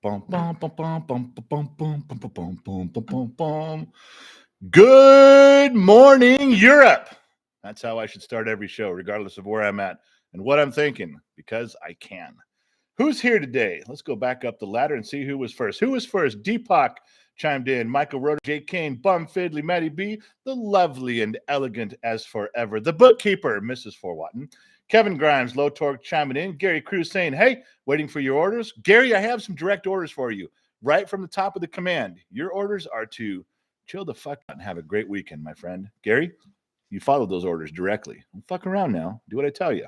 Bum, bum, bum, bum, bum, bum, bum, bum, bum, bum, bum, bum, bum, bum. Good morning, Europe. That's how I should start every show, regardless of where I'm at and what I'm thinking, because I can. Who's here today? Let's go back up the ladder and see who was first. Who was first? Deepak chimed in. Michael Roder, Jay Kane, Bum Fiddly, Matty B, the lovely and elegant as forever, the bookkeeper, Mrs. Forwatton. Kevin Grimes, Low Torque chiming in. Gary Cruz saying, hey, waiting for your orders. Gary, I have some direct orders for you right from the top of the command. Your orders are to chill the fuck out and have a great weekend, my friend. Gary, you followed those orders directly. Don't fuck around now. Do what I tell you.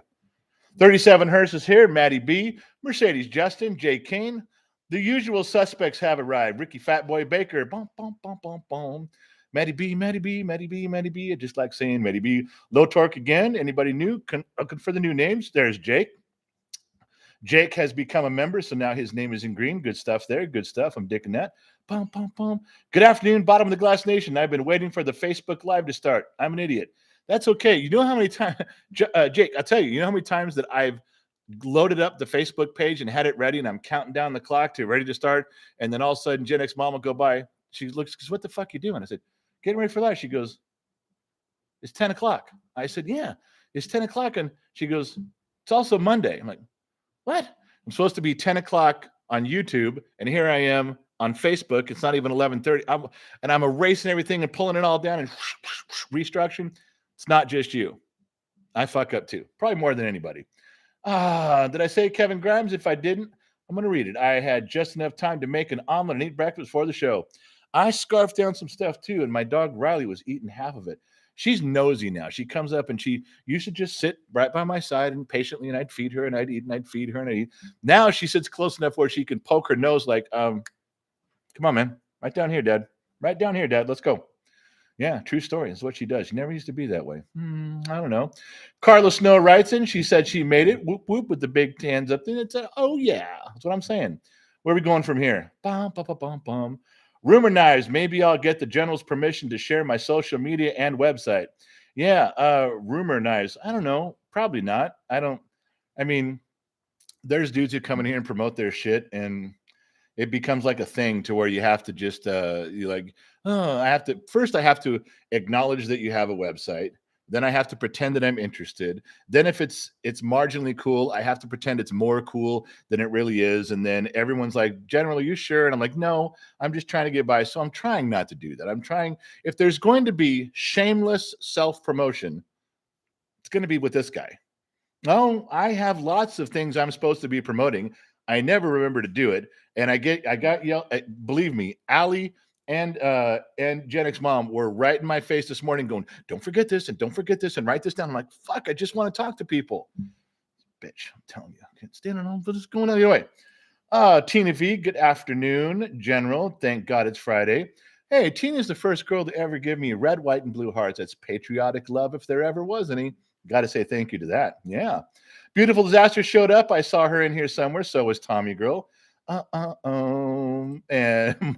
37 Hearst is here. Maddie B, Mercedes Justin, Jay Kane. The usual suspects have arrived. Ricky Fatboy Baker. Bum, bum, bum, bum, bum. Maddie B, Maddie B, Maddie B, Maddie B. I just like saying Maddie B. Low Torque again. Anybody new? Looking for the new names? There's Jake. Jake has become a member, so now his name is in green. Good stuff there. Good stuff. I'm digging that. Bum, bum, bum. Good afternoon, Bottom of the Glass Nation. I've been waiting for the Facebook Live to start. I'm an idiot. That's okay. You know how many times, Jake, I'll tell you, you know how many times that I've loaded up the Facebook page and had it ready and I'm counting down the clock to ready to start. And then all of a sudden Gen X mom will go by. She looks, goes, what the fuck you doing? I said, getting ready for live. She goes, it's 10 o'clock. I said, yeah, it's 10 o'clock. And she goes, it's also Monday. I'm like, what? I'm supposed to be 10 o'clock on YouTube. And here I am on Facebook. It's not even 11:30. I'm erasing everything and pulling it all down and restructuring. It's not just you. I fuck up too. Probably more than anybody. Did I say Kevin Grimes? If I didn't, I'm going to read it. I had just enough time to make an omelet and eat breakfast for the show. I scarfed down some stuff too, and my dog Riley was eating half of it. She's nosy now. She comes up and she used to just sit right by my side and patiently, and I'd feed her and I'd eat and I'd feed her and I'd eat. Now she sits close enough where she can poke her nose like, come on, man. Right down here, Dad. Right down here, Dad. Let's go. Yeah, true story. That's what she does. She never used to be that way. I don't know. Carla Snow writes in. She said she made it. Whoop, whoop, with the big hands up. Then it's oh, yeah. That's what I'm saying. Where are we going from here? Bum, bum, bum, bum, bum. Rumor knives. Maybe I'll get the general's permission to share my social media and website. Yeah, rumor knives. I don't know. Probably not. I mean, there's dudes who come in here and promote their shit, and it becomes like a thing to where you have to just you like, oh, I have to acknowledge that you have a website. Then I have to pretend that I'm interested. Then if it's marginally cool, I have to pretend it's more cool than it really is. And then everyone's like, General, are you sure? And I'm like, no, I'm just trying to get by. So I'm trying not to do that. I'm trying, if there's going to be shameless self-promotion, it's going to be with this guy. No, I have lots of things I'm supposed to be promoting. I never remember to do it. And I got yelled. Believe me, Allie and Gen X mom were right in my face this morning going, don't forget this and don't forget this and write this down. I'm like, fuck, I just want to talk to people. Bitch, I'm telling you. I can't stand on what's going on. Anyway, Tina V, good afternoon, General. Thank God it's Friday. Hey, Tina's the first girl to ever give me red, white, and blue hearts. That's patriotic love if there ever was any. Got to say thank you to that. Yeah. Beautiful Disaster showed up. I saw her in here somewhere. So was Tommy Girl. And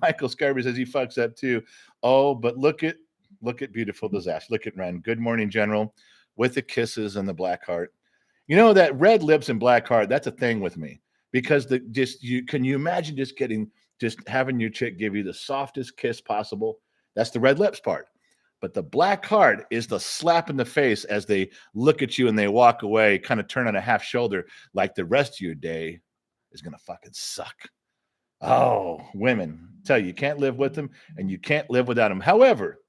Michael Scarby says he fucks up too. Oh, but look at Beautiful Disaster. Look at Ren. Good morning, General, with the kisses and the black heart. You know that red lips and black heart, that's a thing with me. Because can you imagine just having your chick give you the softest kiss possible? That's the red lips part. But the black heart is the slap in the face as they look at you and they walk away, kind of turn on a half shoulder, like the rest of your day is going to fucking suck. Oh, women, tell you can't live with them and you can't live without them. However,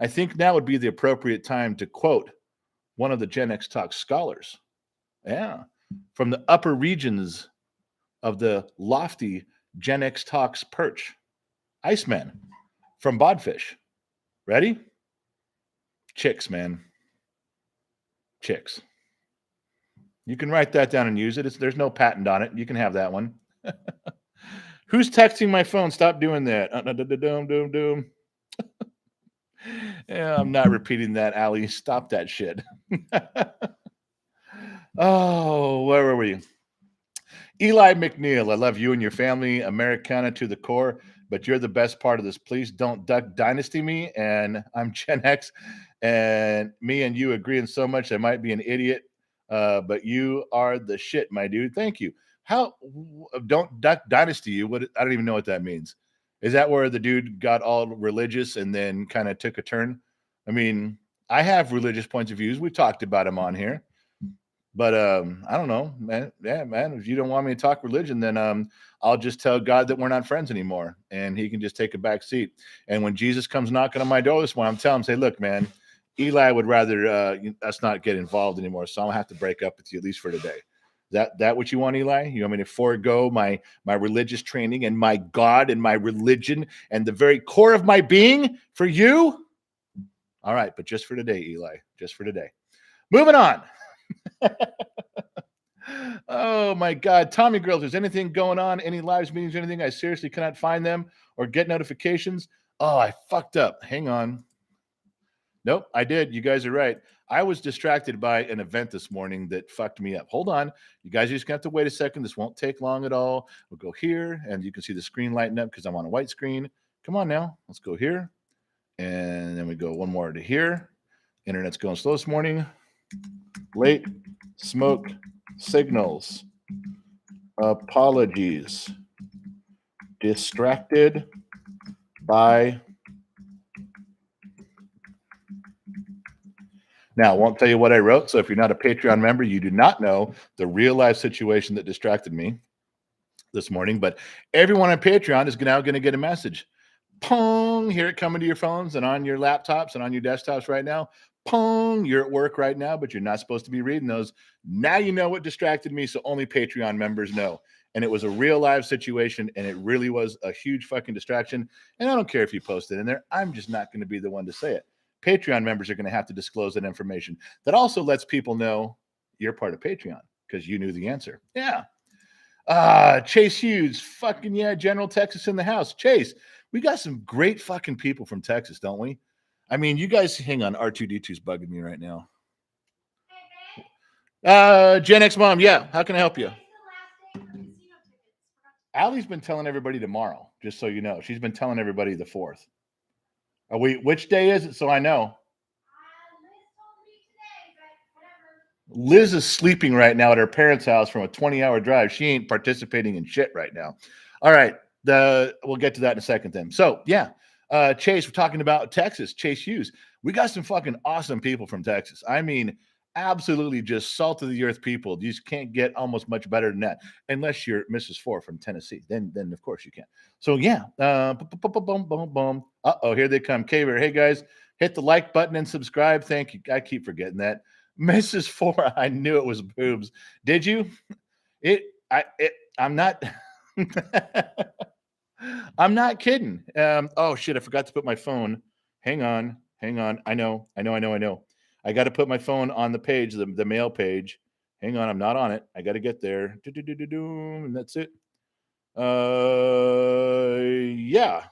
I think now would be the appropriate time to quote one of the Gen X Talk scholars. Yeah, from the upper regions of the lofty Gen X Talks perch. Iceman from Bodfish. Ready? Chicks, man. Chicks. You can write that down and use it. There's no patent on it. You can have that one. Who's texting my phone? Stop doing that. Yeah, I'm not repeating that, Allie. Stop that shit. Oh, where were we? Eli McNeil, I love you and your family, Americana to the core, but you're the best part of this. Please don't Duck Dynasty me. And I'm Gen X, and me and you agreeing so much I might be an idiot, but you are the shit, my dude. Thank you. How don't Duck Dynasty? What I don't even know what that means. Is that where the dude got all religious and then kind of took a turn? I mean, I have religious points of views. We've talked about them on here. But I don't know, man. Yeah, man. If you don't want me to talk religion, then I'll just tell God that we're not friends anymore, and He can just take a back seat. And when Jesus comes knocking on my door this morning, I'm telling him, say, look, man, Eli would rather us not get involved anymore, so I'll have to break up with you at least for today. That what you want, Eli? You want me to forego my religious training and my God and my religion and the very core of my being for you? All right, but just for today, Eli. Just for today. Moving on. Oh my God, Tommy Grills, there's anything going on, any live meetings, anything? I seriously cannot find them or get notifications. Oh, I fucked up. Hang on. Nope, I did. You guys are right. I was distracted by an event this morning that fucked me up. Hold on. You guys are just gonna have to wait a second. This won't take long at all. We'll go here and you can see the screen lighting up because I'm on a white screen. Come on now. Let's go here. And then we go one more to here. Internet's going slow this morning. Late smoke signals. Apologies. Distracted by. Now, I won't tell you what I wrote. So if you're not a Patreon member, you do not know the real life situation that distracted me this morning. But everyone on Patreon is now going to get a message. Pong, hear it coming to your phones and on your laptops and on your desktops right now. Pong, you're at work right now, but you're not supposed to be reading those. Now you know what distracted me, so only Patreon members know. And it was a real live situation, and it really was a huge fucking distraction. And I don't care if you post it in there. I'm just not going to be the one to say it. Patreon members are going to have to disclose that information. That also lets people know you're part of Patreon because you knew the answer. Yeah. Chase Hughes, fucking yeah, General Texas in the house. Chase, we got some great fucking people from Texas, don't we? I mean, you guys, hang on. R2D2's bugging me right now. Gen X Mom, yeah. How can I help you? Allie's been telling everybody tomorrow, just so you know. She's been telling everybody the 4th. Are we? Which day is it? So I know. Liz is sleeping right now at her parents' house from a 20-hour drive. She ain't participating in shit right now. All right. We'll get to that in a second then. So, yeah. Chase, we're talking about Texas. Chase Hughes. We got some fucking awesome people from Texas. I mean, absolutely just salt of the earth people. You just can't get almost much better than that unless you're Mrs. Four from Tennessee. Then of course you can. So, yeah. Uh-oh, here they come. Caver. Hey, guys, hit the like button and subscribe. Thank you. I keep forgetting that. Mrs. Four, I knew it was boobs. Did you? I'm not. I'm not kidding. Oh shit! I forgot to put my phone. Hang on. I know. I got to put my phone on the page, the mail page. Hang on, I'm not on it. I got to get there. And that's it. Yeah.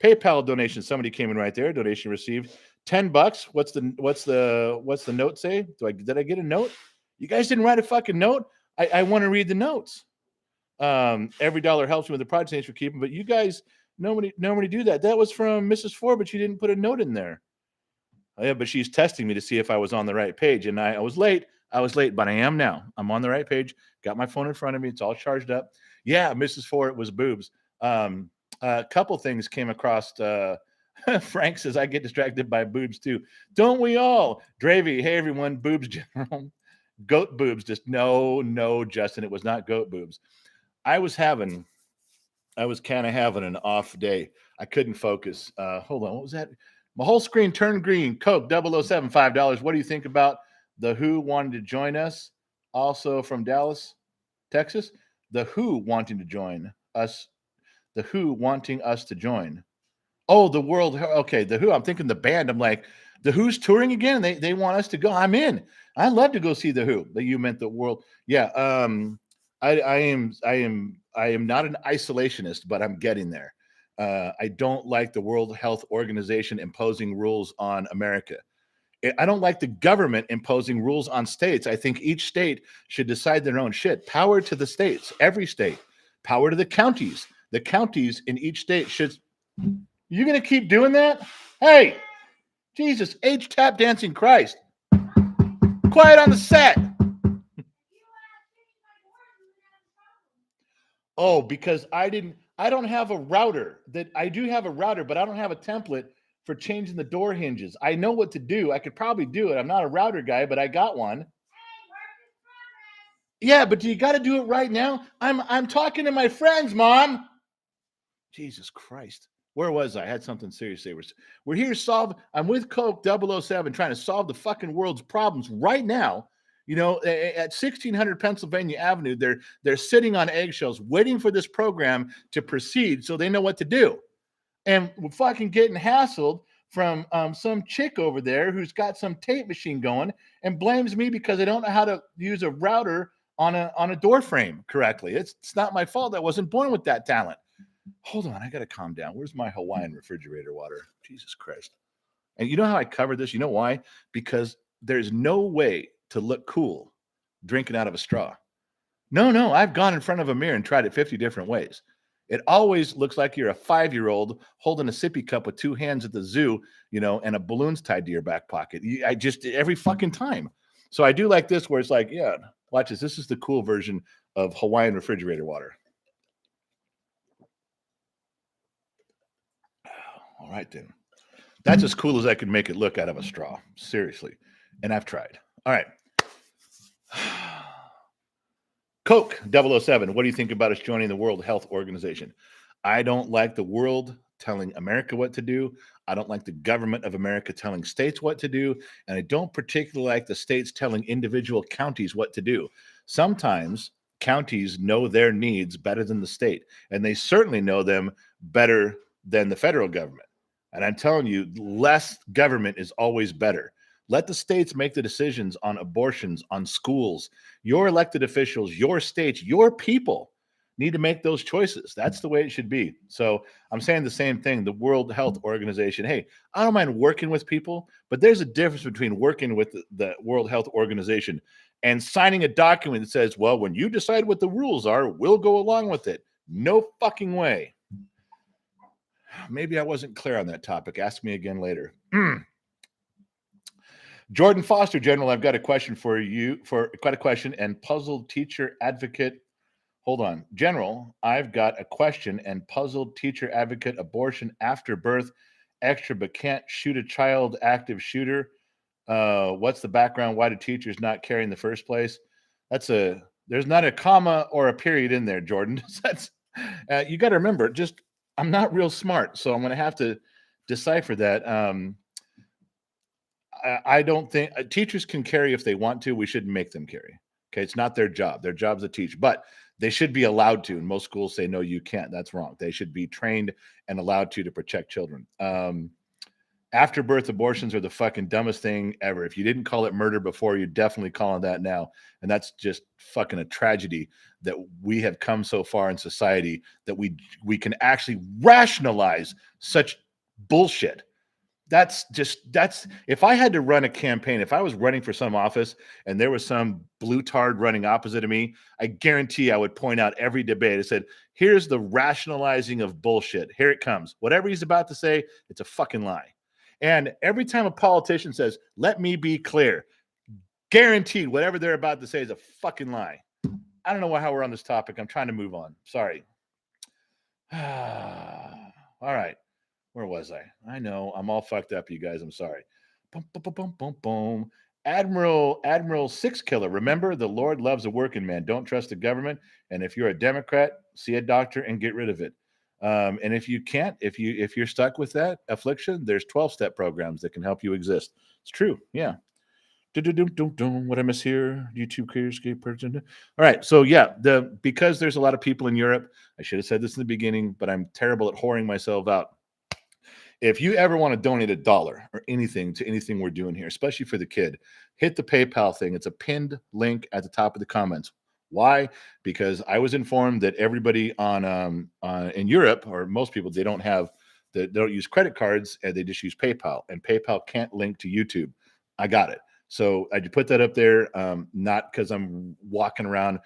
PayPal donation. Somebody came in right there. Donation received $10. What's the note say? Did I get a note? You guys didn't write a fucking note. I want to read the notes. Every dollar helps me with the project names for keeping, but you guys nobody do that. That was from Mrs. Four, but she didn't put a note in there. Oh, yeah, but she's testing me to see if I was on the right page, and I was late. But I am now. I'm on the right page. Got my phone in front of me. It's all charged up. Yeah, Mrs. Four, it was boobs. A couple things came across. Frank says I get distracted by boobs too. Don't we all? Dravy, hey everyone, boobs general. Goat boobs. Just no, Justin. It was not goat boobs. I was kind of having an off day. I couldn't focus. Hold on. What was that? My whole screen turned green. Coke 007, $5. What do you think about the Who wanting to join us? Also from Dallas, Texas. The Who wanting to join us. The Who wanting us to join. Oh, the world. Okay, the Who. I'm thinking the band. I'm like, the Who's touring again. They want us to go. I'm in. I love to go see the Who. But you meant the world. Yeah. I am not an isolationist, but I'm getting there. I don't like the World Health Organization imposing rules on America. I don't like the government imposing rules on states. I think each state should decide their own shit. Power to the states, every state. Power to the counties. The counties in each state should. You gonna keep doing that? Hey, Jesus, H tap dancing Christ. Quiet on the set. Oh, because I don't have a router. That I do have a router, but I don't have a template for changing the door hinges. I know what to do. I could probably do it. I'm not a router guy, but I got one. Yeah, but you got to do it right now. I'm talking to my friends, Mom. Jesus Christ. Where was I? I had something serious to say. We're here to solve. I'm with Coke 007 trying to solve the fucking world's problems right now. You know, at 1600 Pennsylvania Avenue, they're sitting on eggshells waiting for this program to proceed so they know what to do. And we're fucking getting hassled from some chick over there who's got some tape machine going and blames me because I don't know how to use a router on a door frame correctly. It's not my fault. I wasn't born with that talent. Hold on, I gotta calm down. Where's my Hawaiian refrigerator water? Jesus Christ. And you know how I covered this? You know why? Because there's no way to look cool drinking out of a straw. No, I've gone in front of a mirror and tried it 50 different ways. It always looks like you're a 5-year-old holding a sippy cup with two hands at the zoo, and a balloon's tied to your back pocket. I just every fucking time. So I do like this where it's like, yeah, watch this. This is the cool version of Hawaiian refrigerator water. All right, then. That's as cool as I could make it look out of a straw. Seriously. And I've tried. All right. Coke 007. What do you think about us joining the World Health Organization? I don't like the world telling America what to do. I don't like the government of America telling states what to do. And I don't particularly like the states telling individual counties what to do. Sometimes counties know their needs better than the state, and they certainly know them better than the federal government. And I'm telling you, less government is always better. Let the states make the decisions on abortions, on schools. Your elected officials, your states, your people need to make those choices. That's the way it should be. So I'm saying the same thing. The World Health Organization, hey, I don't mind working with people, but there's a difference between working with the World Health Organization and signing a document that says, well, when you decide what the rules are, we'll go along with it. No fucking way. Maybe I wasn't clear on that topic. Ask me again later. Jordan Foster, General, I've got a question for you, quite a question, and puzzled teacher advocate. Hold on. General, I've got a question and puzzled teacher advocate, abortion after birth, extra but can't shoot a child, active shooter. What's the background? Why do teachers not carry in the first place? There's not a comma or a period in there, Jordan. You got to remember, I'm not real smart, so I'm going to have to decipher that. I don't think teachers can carry if they want to. We shouldn't make them carry. Okay, it's not their job. Their job's to teach, but they should be allowed to. And most schools say, no, you can't. That's wrong. They should be trained and allowed to protect children. After birth abortions are the fucking dumbest thing ever. If you didn't call it murder before, you're definitely calling that now. And that's just fucking a tragedy that we have come so far in society that we can actually rationalize such bullshit. That's if I had to run a campaign, if I was running for some office and there was some blue tard running opposite of me, I guarantee I would point out every debate. I said, here's the rationalizing of bullshit. Here it comes. Whatever he's about to say, it's a fucking lie. And every time a politician says, let me be clear, guaranteed whatever they're about to say is a fucking lie. I don't know how we're on this topic. I'm trying to move on. Sorry. All right. Where was I? I know I'm all fucked up, you guys. I'm sorry. Boom, boom, boom, boom, boom, boom. Admiral Six Killer. Remember, the Lord loves a working man. Don't trust the government. And if you're a Democrat, see a doctor and get rid of it. And if you can't, if you're stuck with that affliction, there's 12-step programs that can help you exist. It's true. Yeah. What I miss here? YouTube creator person. All right. So yeah, because there's a lot of people in Europe. I should have said this in the beginning, but I'm terrible at whoring myself out. If you ever want to donate $1 or anything to anything we're doing here, especially for the kid, hit the PayPal thing. It's a pinned link at the top of the comments. Why? Because I was informed that everybody in Europe, or most people, they don't use credit cards and they just use PayPal, and PayPal can't link to YouTube. I got it. So I put that up there, not because I'm walking around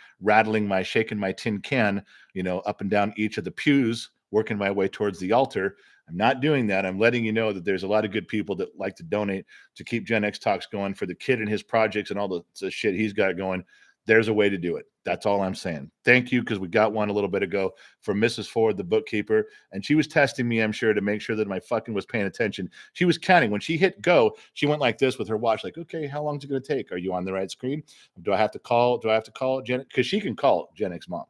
shaking my tin can, up and down each of the pews, working my way towards the altar. I'm not doing that. I'm letting you know that there's a lot of good people that like to donate to keep Gen X Talks going for the kid and his projects and all the shit he's got going. There's a way to do it. That's all I'm saying. Thank you, because we got one a little bit ago from Mrs. Ford, the bookkeeper, and she was testing me, I'm sure, to make sure that my fucking was paying attention. She was counting. When she hit go, she went like this with her watch, like, okay, how long is it going to take? Are you on the right screen? Do I have to call? Do I have to call Jen? Because she can call Gen X mom.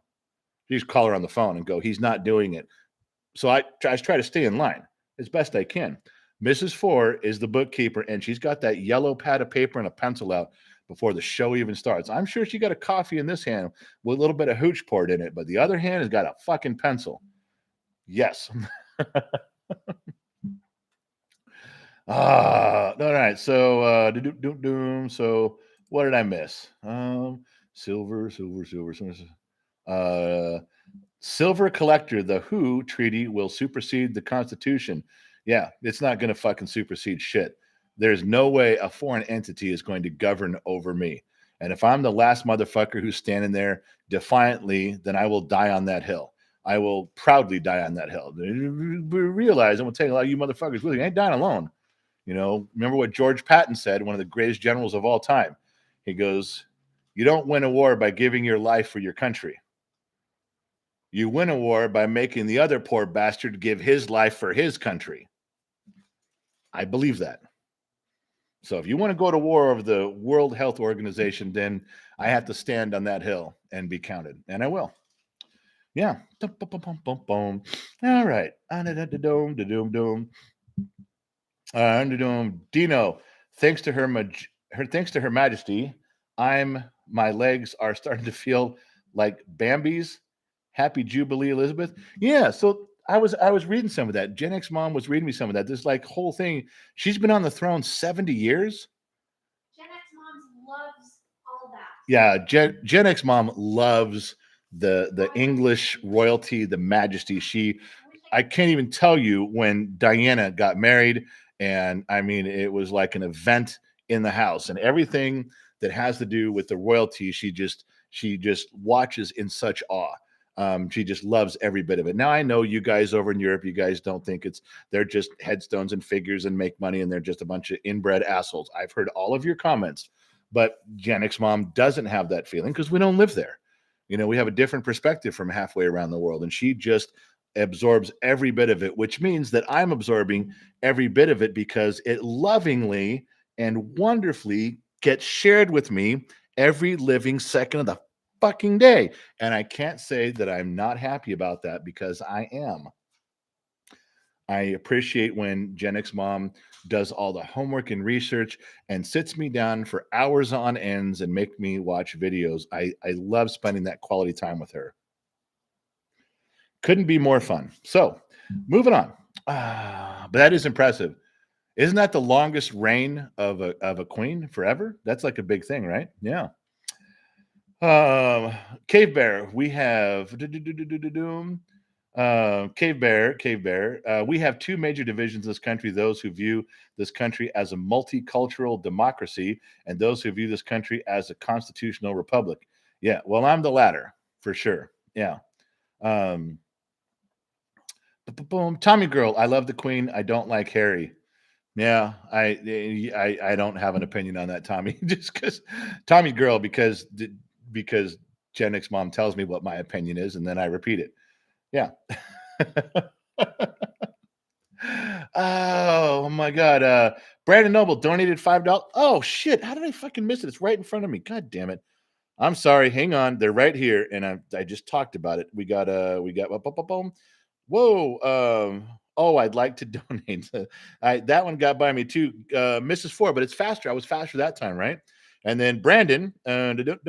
You just call her on the phone and go, he's not doing it. So I try to stay in line as best I can. Mrs. Ford is the bookkeeper, and she's got that yellow pad of paper and a pencil out before the show even starts. I'm sure she got a coffee in this hand with a little bit of hooch poured in it, but the other hand has got a fucking pencil. Yes. All right. So, so what did I miss? Silver. Silver collector, the WHO treaty will supersede the Constitution. Yeah, it's not going to fucking supersede shit. There's no way a foreign entity is going to govern over me. And if I'm the last motherfucker who's standing there defiantly, then I will die on that hill. I will proudly die on that hill. Realize I'm going to tell you a lot of you motherfuckers with you. I ain't dying alone. Remember what George Patton said, one of the greatest generals of all time. He goes, you don't win a war by giving your life for your country. You win a war by making the other poor bastard give his life for his country. I believe that. So if you want to go to war over the World Health Organization, then I have to stand on that hill and be counted. And I will. Yeah. All right. Dino, thanks to her majesty, my legs are starting to feel like Bambi's. Happy Jubilee, Elizabeth. Yeah, so I was reading some of that. Gen X mom was reading me some of that. This like whole thing. She's been on the throne 70 years. Gen X moms loves all that. Yeah, Gen X mom loves the English royalty, the majesty. I can't even tell you when Diana got married, and I mean it was like an event in the house, and everything that has to do with the royalty, she just watches in such awe. She just loves every bit of it. Now I know you guys over in Europe, you guys don't think they're just headstones and figures and make money, and they're just a bunch of inbred assholes. I've heard all of your comments, but Gen X mom doesn't have that feeling because we don't live there. We have a different perspective from halfway around the world, and she just absorbs every bit of it, which means that I'm absorbing every bit of it because it lovingly and wonderfully gets shared with me every living second of the fucking day. And I can't say that I'm not happy about that, because I am. I appreciate when Gen X mom does all the homework and research and sits me down for hours on ends and make me watch videos. I love spending that quality time with her. Couldn't be more fun. So moving on. But that is impressive. Isn't that the longest reign of a queen forever? That's like a big thing, right? Yeah. Cave Bear, we have Cave Bear. We have two major divisions in this country: those who view this country as a multicultural democracy, and those who view this country as a constitutional republic. Yeah, well, I'm the latter for sure. Yeah. Boom, Tommy Girl. I love the Queen. I don't like Harry. Yeah, I don't have an opinion on that, Tommy. Just because Tommy Girl, because Gen X mom tells me what my opinion is, and then I repeat it. Yeah. Oh my God. Brandon Noble donated $5. Oh shit! How did I fucking miss it? It's right in front of me. God damn it! I'm sorry. Hang on. They're right here, and I just talked about it. We got boom. Whoa. Oh, I'd like to donate. That one got by me too. Mrs. Ford, but it's faster. I was faster that time, right? And then Brandon, Brandon,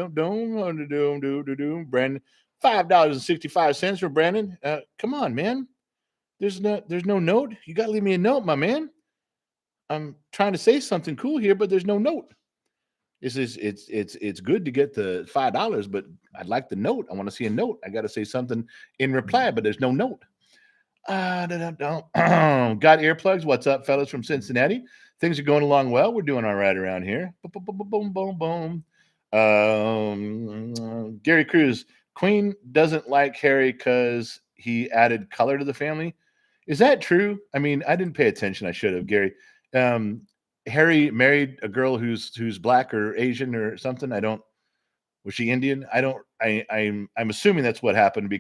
$5.65 for Brandon. Come on, man. There's no note. You gotta leave me a note, my man. I'm trying to say something cool here, but there's no note. It's good to get the $5, but I'd like the note. I want to see a note. I got to say something in reply, but there's no note. Got earplugs. What's up, fellas from Cincinnati? Things are going along well. We're doing all right around here. Boom, boom, boom. Gary Cruz, Queen doesn't like Harry because he added color to the family. Is that true? I mean, I didn't pay attention. I should have, Gary. Harry married a girl who's black or Asian or something. I don't. Was she Indian? I'm assuming that's what happened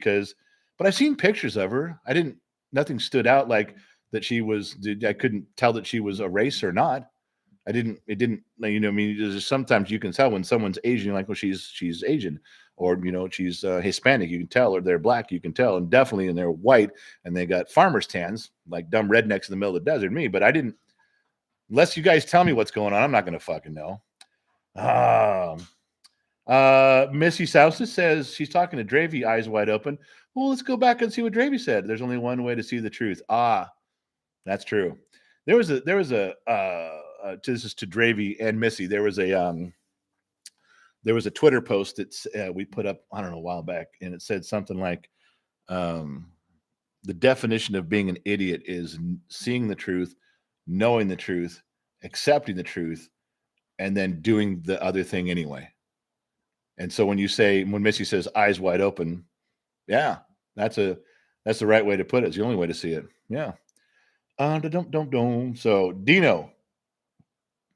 but I've seen pictures of her. Nothing stood out like that she was, I couldn't tell that she was a race or not. It didn't, I mean, sometimes you can tell when someone's Asian, like, well, she's Asian, or, she's Hispanic, you can tell, or they're black, you can tell, and definitely, and they're white, and they got farmer's tans, like dumb rednecks in the middle of the desert, but I didn't, unless you guys tell me what's going on, I'm not going to fucking know. Missy Sousa says she's talking to Dravy, eyes wide open. Well, let's go back and see what Dravy said. There's only one way to see the truth. That's true. This is to Dravy and Missy. There was a Twitter post that we put up, I don't know, a while back, and it said something like, the definition of being an idiot is seeing the truth, knowing the truth, accepting the truth, and then doing the other thing anyway. And so when Missy says eyes wide open, yeah, that's the right way to put it. It's the only way to see it. Yeah. So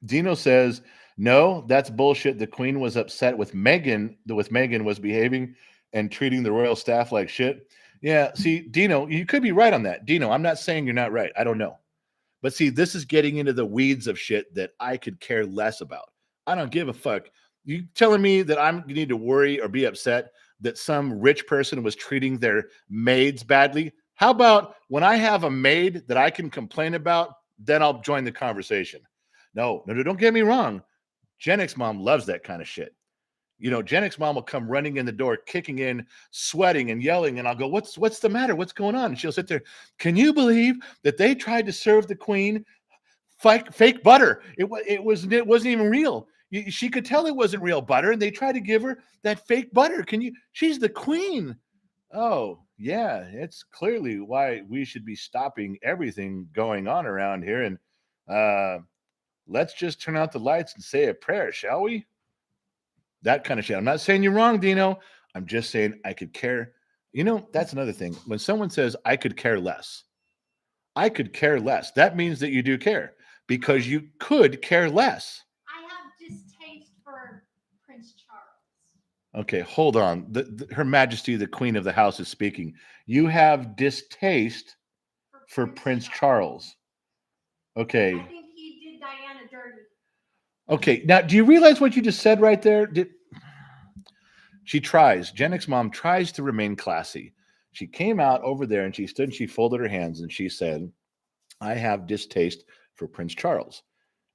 Dino says, no, that's bullshit. The Queen was upset with Meghan was behaving and treating the royal staff like shit. Yeah. See, Dino, you could be right on that. Dino, I'm not saying you're not right. I don't know. But see, this is getting into the weeds of shit that I could care less about. I don't give a fuck. You telling me that I need to worry or be upset that some rich person was treating their maids badly? How about when I have a maid that I can complain about, then I'll join the conversation. No, don't get me wrong. Gen X mom loves that kind of shit. Gen X mom will come running in the door, kicking in, sweating and yelling, and I'll go, what's the matter? What's going on? And she'll sit there. Can you believe that they tried to serve the Queen fake butter? It wasn't even real. She could tell it wasn't real butter, and they tried to give her that fake butter. She's the Queen. Oh, yeah, it's clearly why we should be stopping everything going on around here. And let's just turn out the lights and say a prayer, shall we? That kind of shit. I'm not saying you're wrong, Dino. I'm just saying I could care. That's another thing. When someone says I could care less, that means that you do care, because you could care less. I have distaste for Prince Charles. Okay, hold on. Her Majesty, the Queen of the House, is speaking. You have distaste for Prince Charles. Okay. I think he did Diana dirty. Okay, now do you realize what you just said right there? Gen X mom tries to remain classy. She came out over there and she stood and she folded her hands and she said, I have distaste for Prince Charles.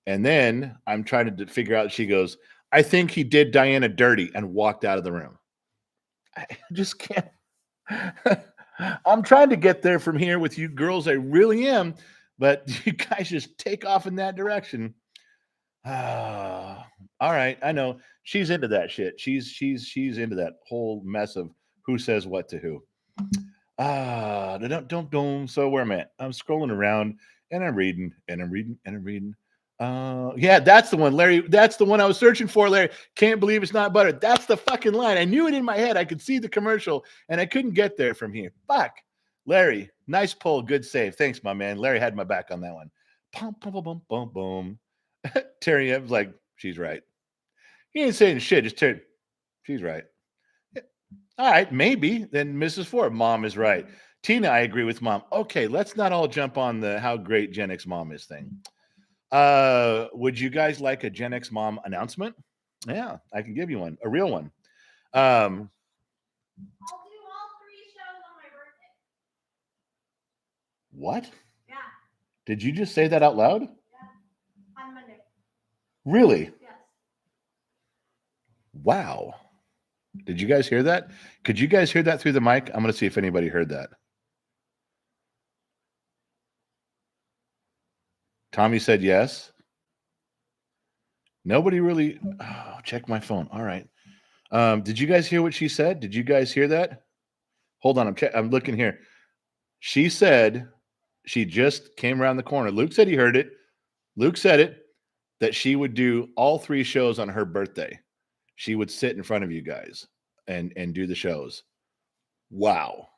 And then I'm trying to figure out, she goes, I think he did Diana dirty, and walked out of the room. I just can't. I'm trying to get there from here with you girls. I really am. But you guys just take off in that direction. All right. I know she's into that shit. She's into that whole mess of who says what to who. Don't. So where am I at? I'm scrolling around and I'm reading. Yeah, that's the one, Larry. That's the one I was searching for, Larry. Can't believe it's not butter. That's the fucking line. I knew it in my head. I could see the commercial and I couldn't get there from here. Fuck. Larry, nice pull. Good save. Thanks, my man. Larry had my back on that one. Pum, pum, pum, pum, pum. Terry Evans, like, she's right. He ain't saying shit. Just Terry. She's right. All right, maybe. Then Mrs. Ford, mom is right. Tina, I agree with mom. Okay, let's not all jump on the how great Gen X mom is thing. Would you guys like a Gen X mom announcement? Yeah, I can give you one, a real one. I'll do all 3 shows on my birthday. What? Yeah. Did you just say that out loud? Yeah. On Monday. Really? Yes. Wow. Did you guys hear that? Could you guys hear that through the mic? I'm going to see if anybody heard that. Tommy said yes. Nobody really. Oh, check my phone. All right. Did you guys hear what she said? Did you guys hear that? Hold on. I'm looking here. She said she just came around the corner. Luke said he heard it. Luke said it, that she would do all 3 shows on her birthday. She would sit in front of you guys and do the shows. Wow.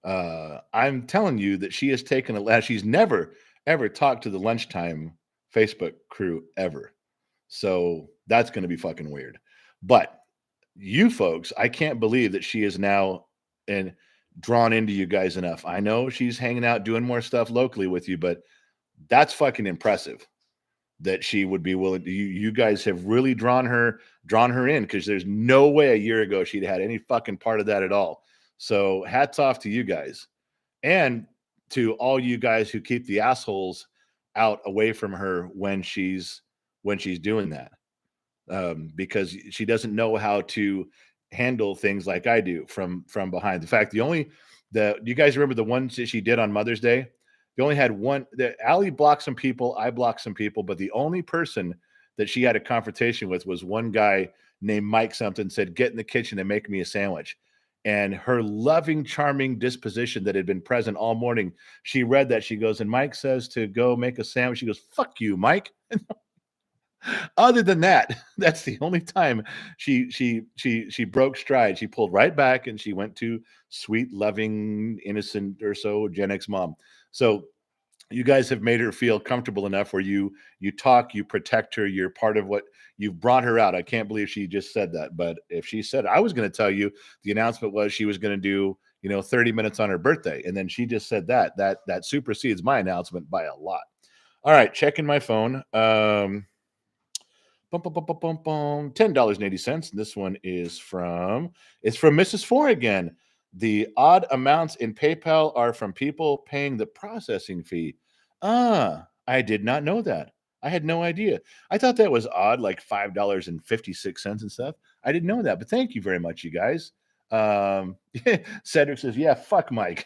I'm telling you that she has taken she's never, ever talked to the Lunchtime Facebook crew ever. So that's going to be fucking weird. But you folks, I can't believe that she is now and drawn into you guys enough. I know she's hanging out doing more stuff locally with you, but that's fucking impressive that she would be willing to, you guys have really drawn her in, because there's no way a year ago she'd had any fucking part of that at all. So hats off to you guys, and to all you guys who keep the assholes out away from her when she's doing that, because she doesn't know how to handle things like I do from behind. In fact, do you guys remember the ones that she did on Mother's Day? They only had one. Allie blocked some people, I blocked some people, but the only person that she had a confrontation with was one guy named Mike something, said, "Get in the kitchen and make me a sandwich." And her loving, charming disposition that had been present all morning, she read that. She goes, "And Mike says to go make a sandwich." She goes, "Fuck you, Mike." Other than that, that's the only time she broke stride. She pulled right back and she went to sweet, loving, innocent or so Gen X mom. So you guys have made her feel comfortable enough where you talk, you protect her, you're part of what you've brought her out. I can't believe she just said that. But if she said, I was going to tell you, the announcement was she was going to do 30 minutes on her birthday, and then she just said that supersedes my announcement by a lot. All right, checking my phone. $10.80. This one is from Mrs. Four again. The odd amounts in PayPal are from people paying the processing fee. I did not know that. I had no idea. I thought that was odd, like $5.56 and stuff. I didn't know that, but thank you very much, you guys. Cedric says, "Yeah, fuck Mike."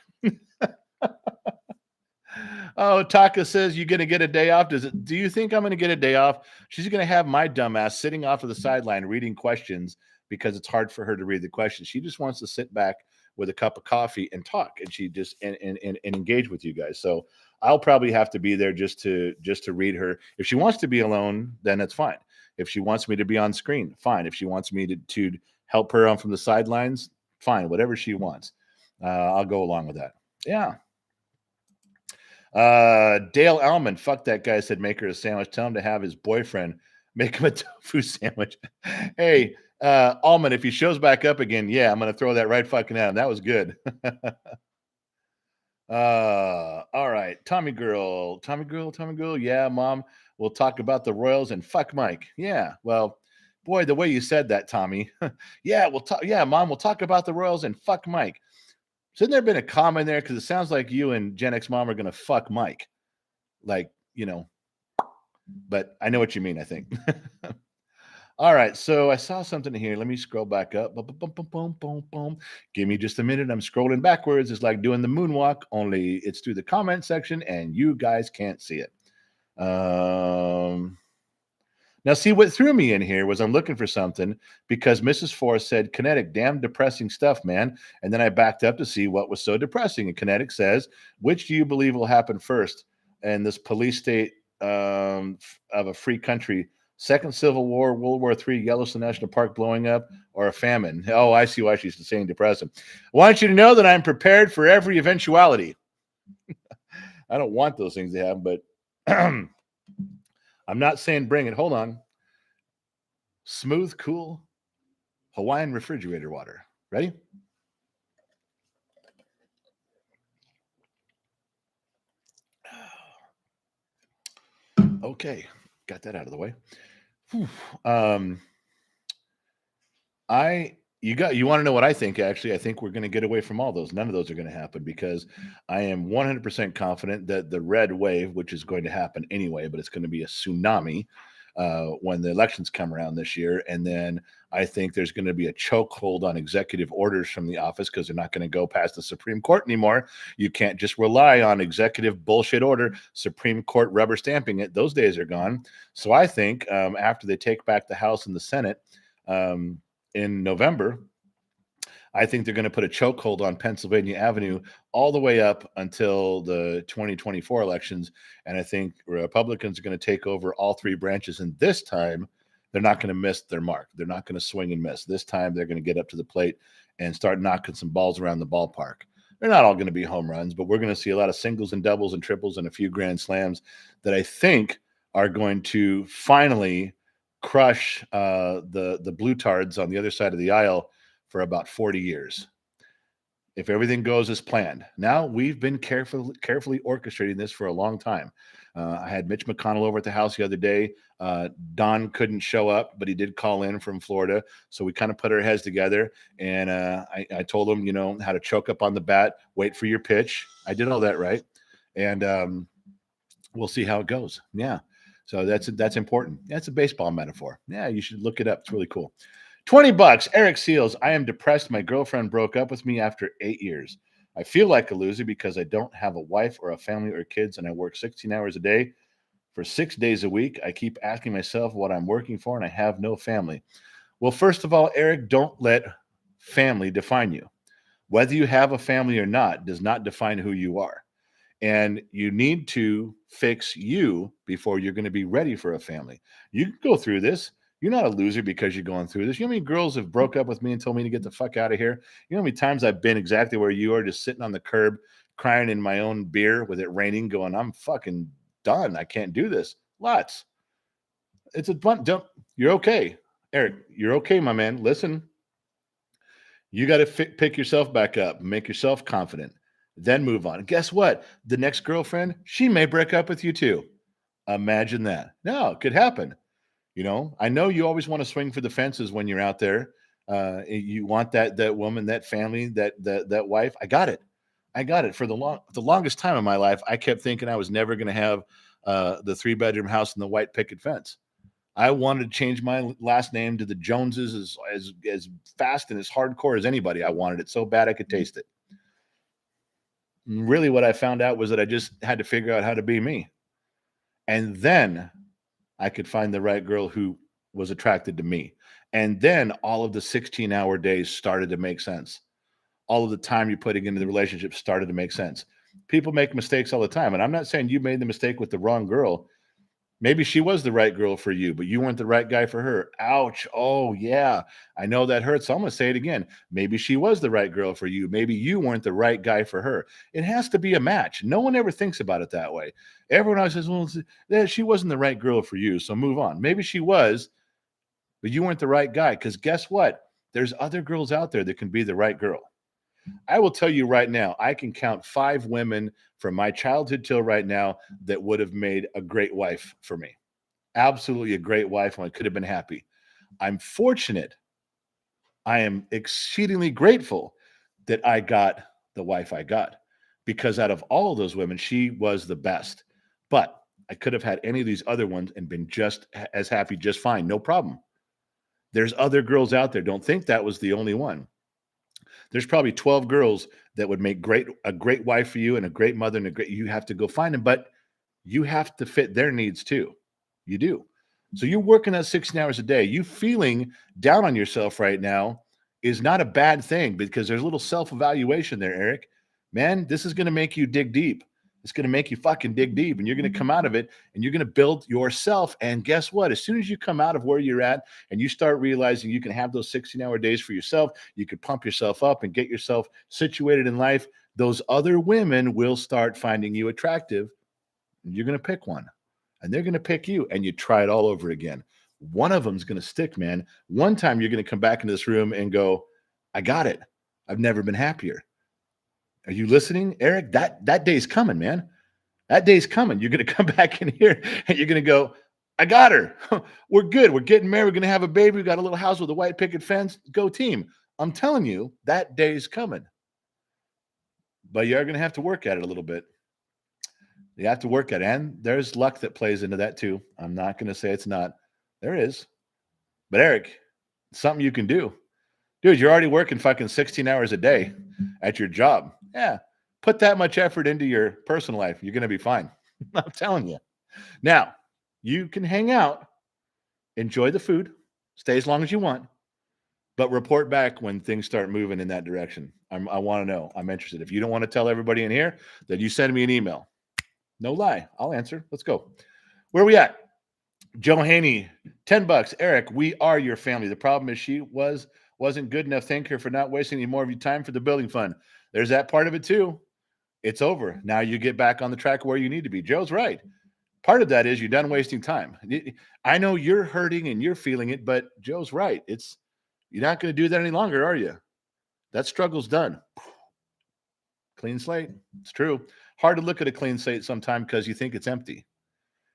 Oh, Taka says, "You gonna get a day off? Do you think I'm gonna get a day off?" She's gonna have my dumbass sitting off of the sideline reading questions because it's hard for her to read the questions. She just wants to sit back with a cup of coffee and talk, and she just and engage with you guys. So I'll probably have to be there just to read her. If she wants to be alone, then it's fine. If she wants me to be on screen, fine. If she wants me to help her on from the sidelines, fine. Whatever she wants, I'll go along with that. Yeah. Dale Allman, fuck that guy, said make her a sandwich. Tell him to have his boyfriend make him a tofu sandwich. Hey, Allman, if he shows back up again, yeah, I'm gonna throw that right fucking at him. That was good. All right, Tommy girl. Yeah, mom, we'll talk about the Royals and fuck Mike. Yeah, well, boy, the way you said that, Tommy. Yeah, we'll talk. Yeah, mom, we'll talk about the Royals and fuck Mike. Shouldn't there have been a comma in there? Because it sounds like you and Gen X mom are going to fuck Mike. Like, but I know what you mean, I think. All right. So I saw something here. Let me scroll back up. Give me just a minute. I'm scrolling backwards. It's like doing the moonwalk, only it's through the comment section and you guys can't see it. Now, see, what threw me in here was I'm looking for something because Mrs. Forrest said, "Kinetic, damn depressing stuff, man." And then I backed up to see what was so depressing. And Kinetic says, "Which do you believe will happen first in this police state of a free country? Second Civil War, World War III, Yellowstone National Park blowing up, or a famine?" Oh, I see why she's saying depressing. I want you to know that I'm prepared for every eventuality. I don't want those things to happen, but I'm not saying bring it. Hold on. Smooth, cool Hawaiian refrigerator water. Ready? Okay, got that out of the way. You want to know what I think? Actually, I think we're going to get away from all those. None of those are going to happen because I am 100% confident that the red wave, which is going to happen anyway, but it's going to be a tsunami when the elections come around this year. And then I think there's going to be a chokehold on executive orders from the office because they're not going to go past the Supreme Court anymore. You can't just rely on executive bullshit order, Supreme Court rubber stamping it. Those days are gone. So I think after they take back the House and the Senate, in November, I think they're going to put a chokehold on Pennsylvania Avenue all the way up until the 2024 elections. And I think Republicans are going to take over all three branches. And this time, they're not going to miss their mark. They're not going to swing and miss. This time, they're going to get up to the plate and start knocking some balls around the ballpark. They're not all going to be home runs, but we're going to see a lot of singles and doubles and triples and a few grand slams that I think are going to finally crush the blue tards on the other side of the aisle for about 40 years. If everything goes as planned. Now, we've been carefully orchestrating this for a long time. I had Mitch McConnell over at the house the other day. Don couldn't show up, but he did call in from Florida. So we kind of put our heads together, and I told him, how to choke up on the bat, wait for your pitch. I did all that right. And we'll see how it goes. Yeah. So that's important. That's a baseball metaphor. Yeah, you should look it up. It's really cool. $20. Eric Seals. I am depressed. My girlfriend broke up with me after 8 years. I feel like a loser because I don't have a wife or a family or kids, and I work 16 hours a day for 6 days a week. I keep asking myself what I'm working for, and I have no family. Well, first of all, Eric, don't let family define you. Whether you have a family or not does not define who you are. And you need to fix you before you're going to be ready for a family. You can go through this. You're not a loser because you're going through this. You know how many girls have broke up with me and told me to get the fuck out of here? You know how many times I've been exactly where you are, just sitting on the curb, crying in my own beer with it raining, going, I'm fucking done. I can't do this. Lots. It's a fun jump. You're okay. Eric, you're okay, my man. Listen, you got to pick yourself back up, make yourself confident. Then move on. And guess what? The next girlfriend, she may break up with you too. Imagine that. No, it could happen. I know you always want to swing for the fences when you're out there. You want that woman, that family, that wife. I got it. For the longest time in my life. I kept thinking I was never going to have the 3-bedroom house and the white picket fence. I wanted to change my last name to the Joneses as fast and as hardcore as anybody. I wanted it so bad I could taste it. Really, what I found out was that I just had to figure out how to be me. And then I could find the right girl who was attracted to me. And then all of the 16-hour days started to make sense. All of the time you're putting into the relationship started to make sense. People make mistakes all the time. And I'm not saying you made the mistake with the wrong girl. Maybe she was the right girl for you, but you weren't the right guy for her. Ouch. Oh, yeah. I know that hurts. So I'm going to say it again. Maybe she was the right girl for you. Maybe you weren't the right guy for her. It has to be a match. No one ever thinks about it that way. Everyone always says, well, she wasn't the right girl for you, so move on. Maybe she was, but you weren't the right guy. Because guess what? There's other girls out there that can be the right girl. I will tell you right now, I can count 5 women from my childhood till right now that would have made a great wife for me. Absolutely a great wife, and I could have been happy. I'm fortunate. I am exceedingly grateful that I got the wife I got, because out of all of those women, she was the best. But I could have had any of these other ones and been just as happy, just fine, no problem. There's other girls out there. Don't think that was the only one. There's probably 12 girls that would make a great wife for you and a great mother, and you have to go find them, but you have to fit their needs too. You do. So you're working at 16 hours a day. You feeling down on yourself right now is not a bad thing, because there's a little self-evaluation there, Eric. Man, this is going to make you dig deep. It's going to make you fucking dig deep, and you're going to come out of it, and you're going to build yourself. And guess what? As soon as you come out of where you're at and you start realizing you can have those 16-hour days for yourself, you could pump yourself up and get yourself situated in life, those other women will start finding you attractive, and you're going to pick one, and they're going to pick you, and you try it all over again. One of them is going to stick, man. One time you're going to come back into this room and go, I got it. I've never been happier. Are you listening, Eric? That day's coming, man. That day's coming. You're going to come back in here and you're going to go, I got her. We're good. We're getting married. We're going to have a baby. We got a little house with a white picket fence. Go team. I'm telling you, that day's coming. But you're going to have to work at it a little bit. You have to work at it. And there's luck that plays into that too. I'm not going to say it's not. There is. But Eric, it's something you can do. Dude, you're already working fucking 16 hours a day at your job. Yeah. Put that much effort into your personal life. You're going to be fine. I'm telling you. Now, you can hang out, enjoy the food, stay as long as you want, but report back when things start moving in that direction. I want to know. I'm interested. If you don't want to tell everybody in here, then you send me an email. No lie. I'll answer. Let's go. Where are we at? Joe Haney, $10. Eric, we are your family. The problem is she wasn't good enough. Thank her for not wasting any more of your time for the building fund. There's that part of it too. It's over. Now you get back on the track where you need to be. Joe's right. Part of that is you're done wasting time. I know you're hurting and you're feeling it, but Joe's right. You're not going to do that any longer, are you? That struggle's done. Clean slate. It's true. Hard to look at a clean slate sometimes because you think it's empty.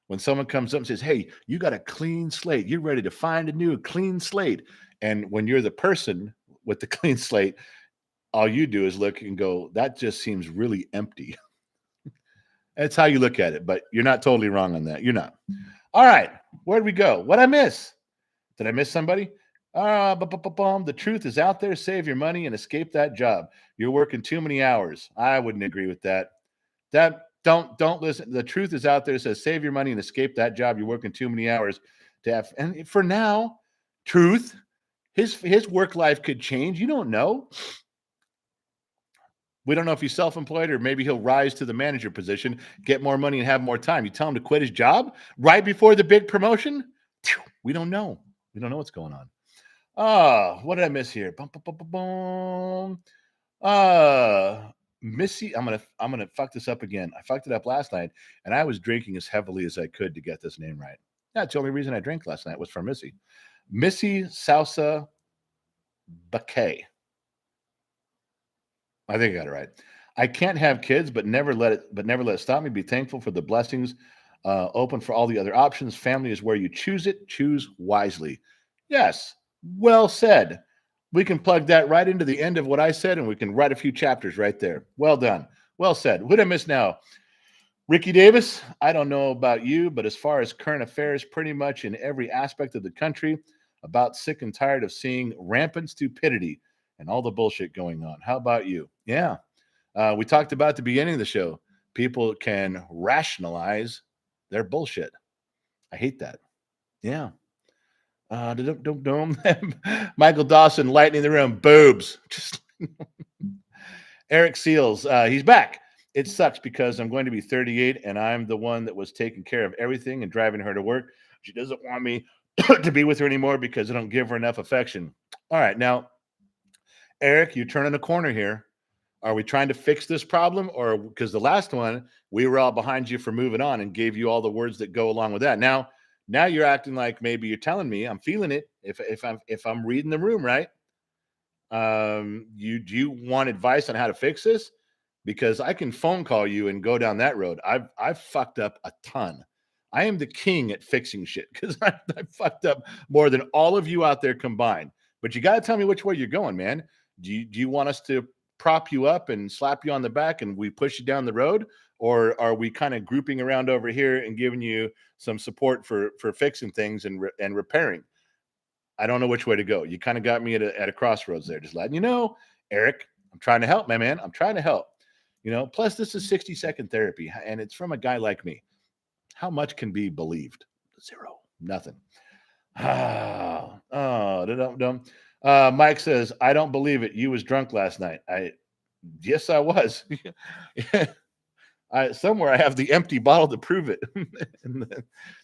When someone comes up and says, hey, you got a clean slate, you're ready to find a new clean slate. And when you're the person with the clean slate, all you do is look and go, that just seems really empty. That's how you look at it, but you're not totally wrong on that. You're not. All right. Where'd we go? What'd I miss? Did I miss somebody? The truth is out there. Save your money and escape that job. You're working too many hours. I wouldn't agree with that. Don't listen. The truth is out there. It says save your money and escape that job. You're working too many hours to have. And for now, truth, his work life could change. You don't know. We don't know if he's self-employed or maybe he'll rise to the manager position, get more money and have more time. You tell him to quit his job right before the big promotion? We don't know. We don't know what's going on. What did I miss here? Missy, I'm gonna fuck this up again. I fucked it up last night, and I was drinking as heavily as I could to get this name right. That's the only reason I drank last night was for Missy. Missy Salsa Bouquet. I think I got it right. I can't have kids, but never let it stop me. Be thankful for the blessings. Open for all the other options. Family is where you choose it. Choose wisely. Yes, well said. We can plug that right into the end of what I said, and we can write a few chapters right there. Well done. Well said. Who'd I miss now? Ricky Davis. I don't know about you, but as far as current affairs, pretty much in every aspect of the country, about sick and tired of seeing rampant stupidity and all the bullshit going on. How about you? Yeah. We talked about at the beginning of the show. People can rationalize their bullshit. I hate that. Yeah. Michael Dawson, lightning in the room. Boobs. Just Eric Seals. He's back. It sucks because I'm going to be 38 and I'm the one that was taking care of everything and driving her to work. She doesn't want me to be with her anymore because I don't give her enough affection. All right. Now, Eric, you're turning a corner here. Are we trying to fix this problem? Or because the last one, we were all behind you for moving on and gave you all the words that go along with that. Now you're acting like maybe you're telling me I'm feeling it. If I'm reading the room right, do you want advice on how to fix this? Because I can phone call you and go down that road. I've fucked up a ton. I am the king at fixing shit because I fucked up more than all of you out there combined. But you got to tell me which way you're going, man. Do you want us to prop you up and slap you on the back and we push you down the road? Or are we kind of grouping around over here and giving you some support for fixing things and repairing? I don't know which way to go. You kind of got me at a crossroads there. Just letting you know, Eric, I'm trying to help, my man. I'm trying to help. Plus this is 60-second therapy and it's from a guy like me. How much can be believed? Zero. Nothing. Mike says, I don't believe it. You was drunk last night. Yes, I was. Somewhere I have the empty bottle to prove it. And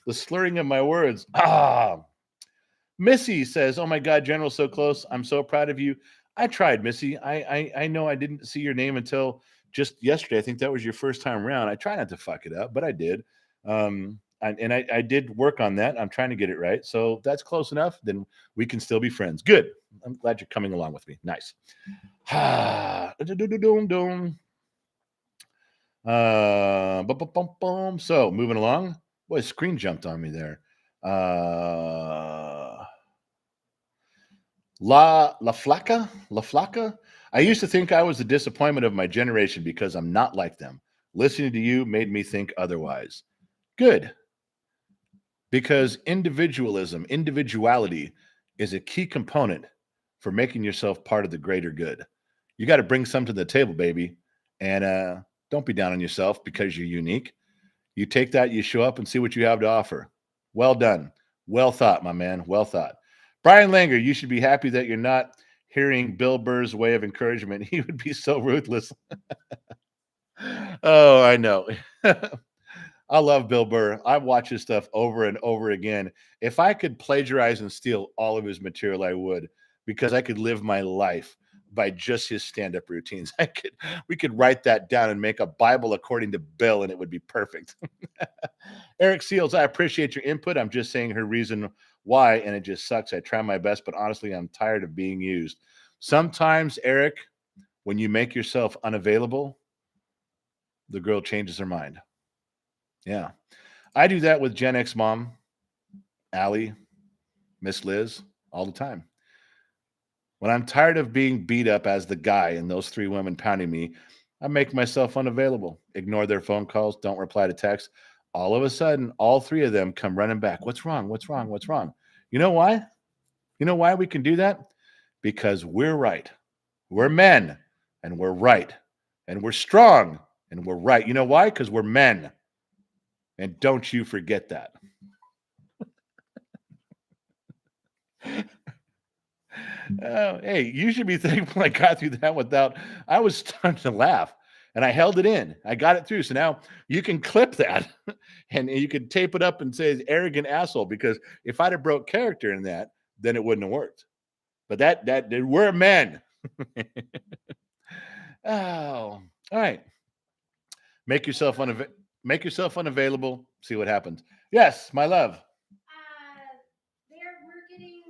the slurring of my words. Missy says, oh my God, General, so close. I'm so proud of you. I tried, Missy. I know I didn't see your name until just yesterday. I think that was your first time around. I try not to fuck it up, but I did. I did work on that. I'm trying to get it right. So that's close enough. Then we can still be friends. Good. I'm glad you're coming along with me. Nice. So moving along. Boy, screen jumped on me there. La Flaca. I used to think I was the disappointment of my generation because I'm not like them. Listening to you made me think otherwise. Good. Because individuality is a key component for making yourself part of the greater good. You got to bring something to the table, baby. And don't be down on yourself because you're unique. You take that, you show up and see what you have to offer. Well done. Well thought, my man. Well thought. Brian Langer, you should be happy that you're not hearing Bill Burr's way of encouragement. He would be so ruthless. Oh, I know. I love Bill Burr. I watch his stuff over and over again. If I could plagiarize and steal all of his material, I would, because I could live my life by just his stand-up routines. We could write that down and make a Bible according to Bill, and it would be perfect. Eric Seals, I appreciate your input. I'm just saying her reason why, and it just sucks. I try my best, but honestly, I'm tired of being used. Sometimes, Eric, when you make yourself unavailable, the girl changes her mind. Yeah. I do that with Gen X mom, Allie, Miss Liz, all the time. When I'm tired of being beat up as the guy and those three women pounding me, I make myself unavailable, ignore their phone calls, don't reply to texts. All of a sudden, all three of them come running back. What's wrong? What's wrong? What's wrong? You know why? You know why we can do that? Because we're right. We're men and we're right. And we're strong and we're right. You know why? Because we're men. And don't you forget that. Hey, you should be thankful I got through that without, I was starting to laugh and I held it in. I got it through. So now you can clip that and you can tape it up and say arrogant asshole, because if I'd have broke character in that, then it wouldn't have worked. But that we're men. Oh, all right. Make yourself unavailable. See what happens. Yes, my love. We're getting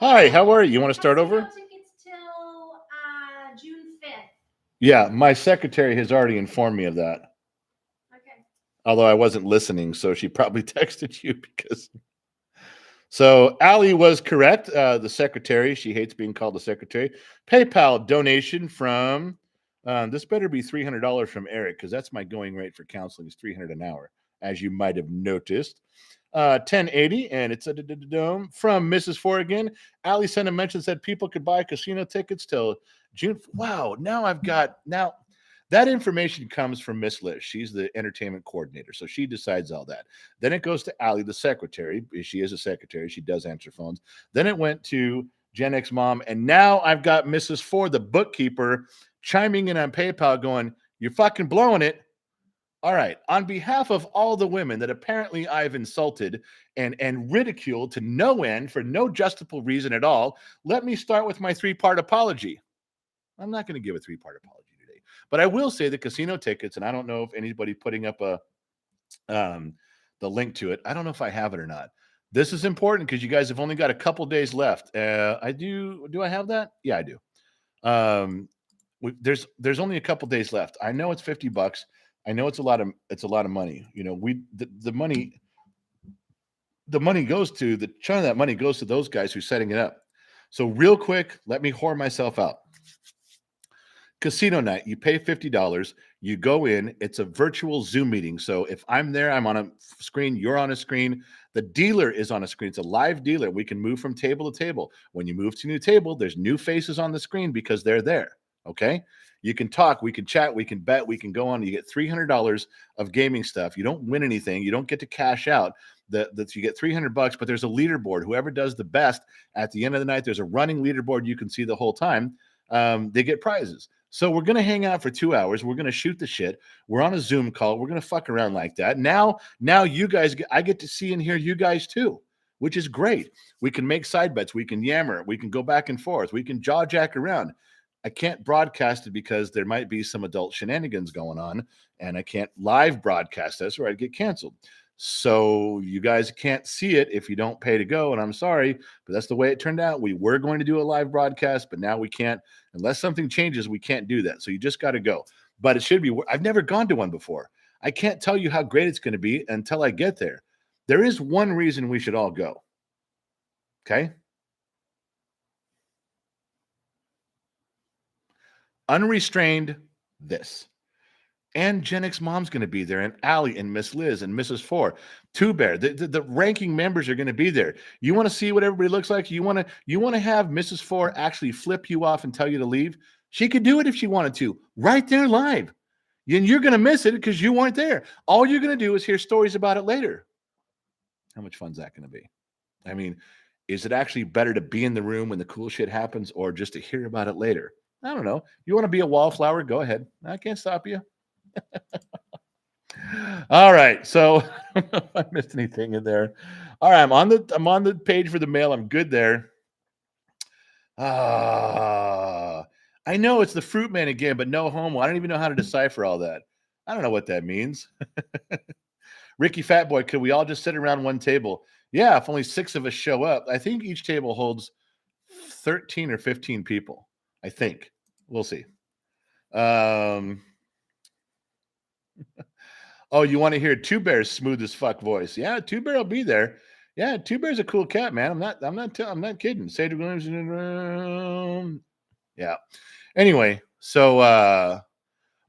Hi, how are you? You want to start over? Tickets till June 5th. Yeah, my secretary has already informed me of that. Okay. Although I wasn't listening, so she probably texted you because. So Allie was correct. The secretary, she hates being called the secretary. PayPal donation from, this better be $300 from Eric, because that's my going rate for counseling is $300 an hour, as you might have noticed. 1080, and it's from Mrs. Four again. Allie sent a mention, said people could buy casino tickets till June. Wow, now that information comes from Miss Liz. She's the entertainment coordinator, so she decides all that. Then it goes to Allie, the secretary. She is a secretary. She does answer phones. Then it went to Gen X mom, and now I've got Mrs. Ford, the bookkeeper, chiming in on PayPal going, "You're fucking blowing it." All right. On behalf of all the women that apparently I've insulted and ridiculed to no end for no justifiable reason at all, let me start with my three-part apology. I'm not going to give a three-part apology today, but I will say the casino tickets, and I don't know if anybody putting up the link to it. I don't know if I have it or not. This is important because you guys have only got a couple days left. I do. Do I have that? Yeah, I do. There's only a couple days left. I know it's $50. I know it's a lot of money. You know, the money goes to the chunk of that money goes to those guys who's setting it up. So real quick, let me whore myself out. Casino night, you pay $50, you go in, it's a virtual Zoom meeting. So if I'm there, I'm on a screen, you're on a screen, the dealer is on a screen. It's a live dealer. We can move from table to table. When you move to a new table, there's new faces on the screen because they're there. Okay. You can talk, we can chat, we can bet, we can go on. You get $300 of gaming stuff. You don't win anything. You don't get to cash out. You get $300, but there's a leaderboard. Whoever does the best at the end of the night, there's a running leaderboard you can see the whole time. They get prizes. So we're going to hang out for 2 hours. We're going to shoot the shit. We're on a Zoom call. We're going to fuck around like that. Now you guys, I get to see and hear you guys too, which is great. We can make side bets. We can yammer. We can go back and forth. We can jaw jack around. I can't broadcast it because there might be some adult shenanigans going on, and I can't live broadcast this or I'd get canceled. So you guys can't see it if you don't pay to go, and I'm sorry, but that's the way it turned out. We were going to do a live broadcast, but now we can't. Unless something changes, we can't do that. So you just got to go. But it should be. I've never gone to one before. I can't tell you how great it's going to be until I get there. There is one reason we should all go. Okay? Unrestrained this. And Gen X Mom's going to be there, and Allie and Miss Liz and Mrs. Four, Two Bear. The ranking members are going to be there. You want to see what everybody looks like? You want to have Mrs. Four actually flip you off and tell you to leave? She could do it if she wanted to, right there live. And you're going to miss it because you weren't there. All you're going to do is hear stories about it later. How much fun is that going to be? I mean, is it actually better to be in the room when the cool shit happens or just to hear about it later? I don't know. You want to be a wallflower? Go ahead. I can't stop you. All right. So I don't know if I missed anything in there. All right. I'm on the page for the mail. I'm good there. Ah, I know it's the fruit man again, but no homo. I don't even know how to decipher all that. I don't know what that means. Ricky Fatboy, could we all just sit around one table? Yeah, if only 6 of us show up. I think each table holds 13 or 15 people. I think. We'll see. Oh, you want to hear Two Bear's smooth as fuck voice? Yeah, Two Bear will be there. Yeah, Two Bear's a cool cat, man. I'm not kidding. Sage Williams in the room. Yeah. Anyway, so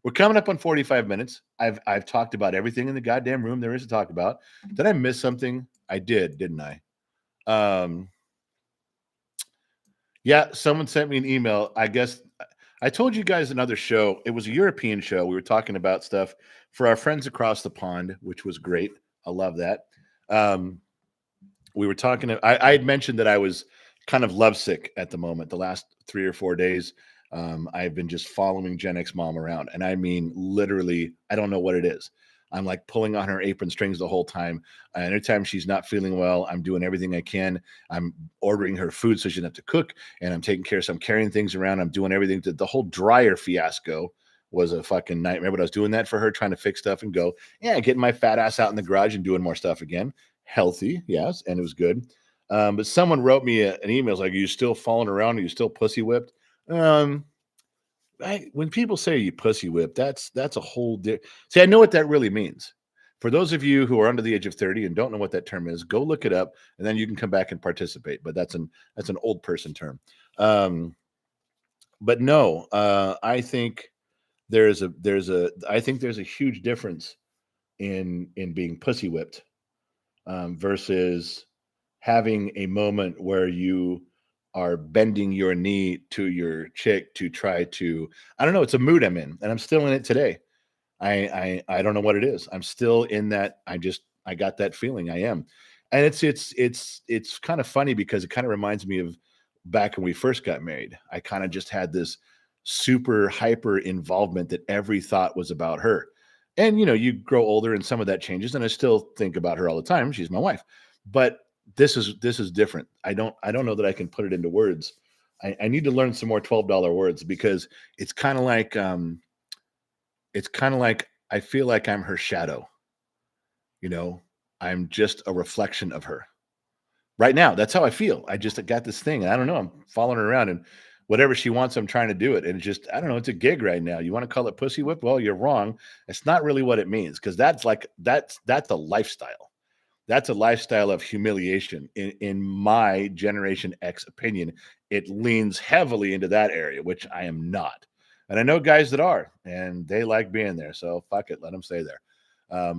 we're coming up on 45 minutes. I've talked about everything in the goddamn room there is to talk about. Did I miss something? I did, didn't I? Yeah, someone sent me an email. I guess I told you guys another show. It was a European show. We were talking about stuff for our friends across the pond, which was great. I love that. We were talking. I had mentioned that I was kind of lovesick at the moment. The last 3 or 4 days, I've been just following Gen X mom around, and I mean literally, I don't know what it is. I'm like pulling on her apron strings the whole time. And anytime she's not feeling well, I'm doing everything I can. I'm ordering her food so she doesn't have to cook, and I'm taking care of some carrying things around. I'm doing everything. The whole dryer fiasco was a fucking nightmare. But I was doing that for her, trying to fix stuff and go, yeah, getting my fat ass out in the garage and doing more stuff again. Healthy, yes, and it was good. But someone wrote me an email like, "Are you still falling around? Are you still pussy whipped?" When people say you pussy whip, that's a whole. See, I know what that really means. For those of you who are under the age of 30 and don't know what that term is, go look it up, and then you can come back and participate. But that's an old person term. But no, I think there's a huge difference in being pussy whipped versus having a moment where you are bending your knee to your chick to try to, I don't know, it's a mood I'm in, and I'm still in it today. I don't know what it is. I'm still in that. I got that feeling. I am. And it's kind of funny because it kind of reminds me of back when we first got married. I kind of just had this super hyper involvement that every thought was about her. And you grow older and some of that changes, and I still think about her all the time. She's my wife. But this is different. I don't know that I can put it into words. I need to learn some more $12 words because it's kind of like I feel like I'm her shadow. I'm just a reflection of her. Right now, that's how I feel. I just got this thing, and I don't know. I'm following her around, and whatever she wants, I'm trying to do it. And I don't know. It's a gig right now. You want to call it pussy whip? Well, you're wrong. It's not really what it means because that's a lifestyle. That's a lifestyle of humiliation. In my Generation X opinion, it leans heavily into that area, which I am not. And I know guys that are, and they like being there. So fuck it, let them stay there.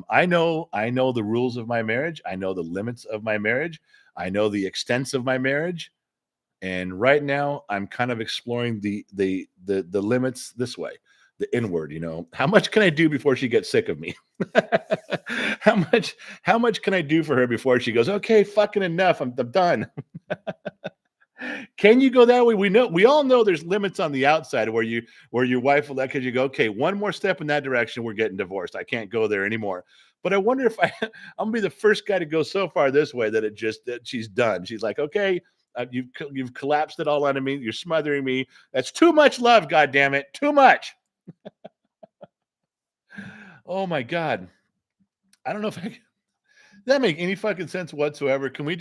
I know the rules of my marriage. I know the limits of my marriage. I know the extents of my marriage. And right now, I'm kind of exploring the limits this way, the inward. How much can I do before she gets sick of me? How much can I do for her before she goes, okay, fucking enough, I'm done. Can you go that way? We all know there's limits on the outside where your wife will let, because you go, okay, one more step in that direction, we're getting divorced. I can't go there anymore. But I wonder if I'm gonna be the first guy to go so far this way that she's done. She's like, okay, you've collapsed it all onto me. You're smothering me. That's too much love. God damn it, too much. Oh my god, I don't know if I can. That make any fucking sense whatsoever? Can we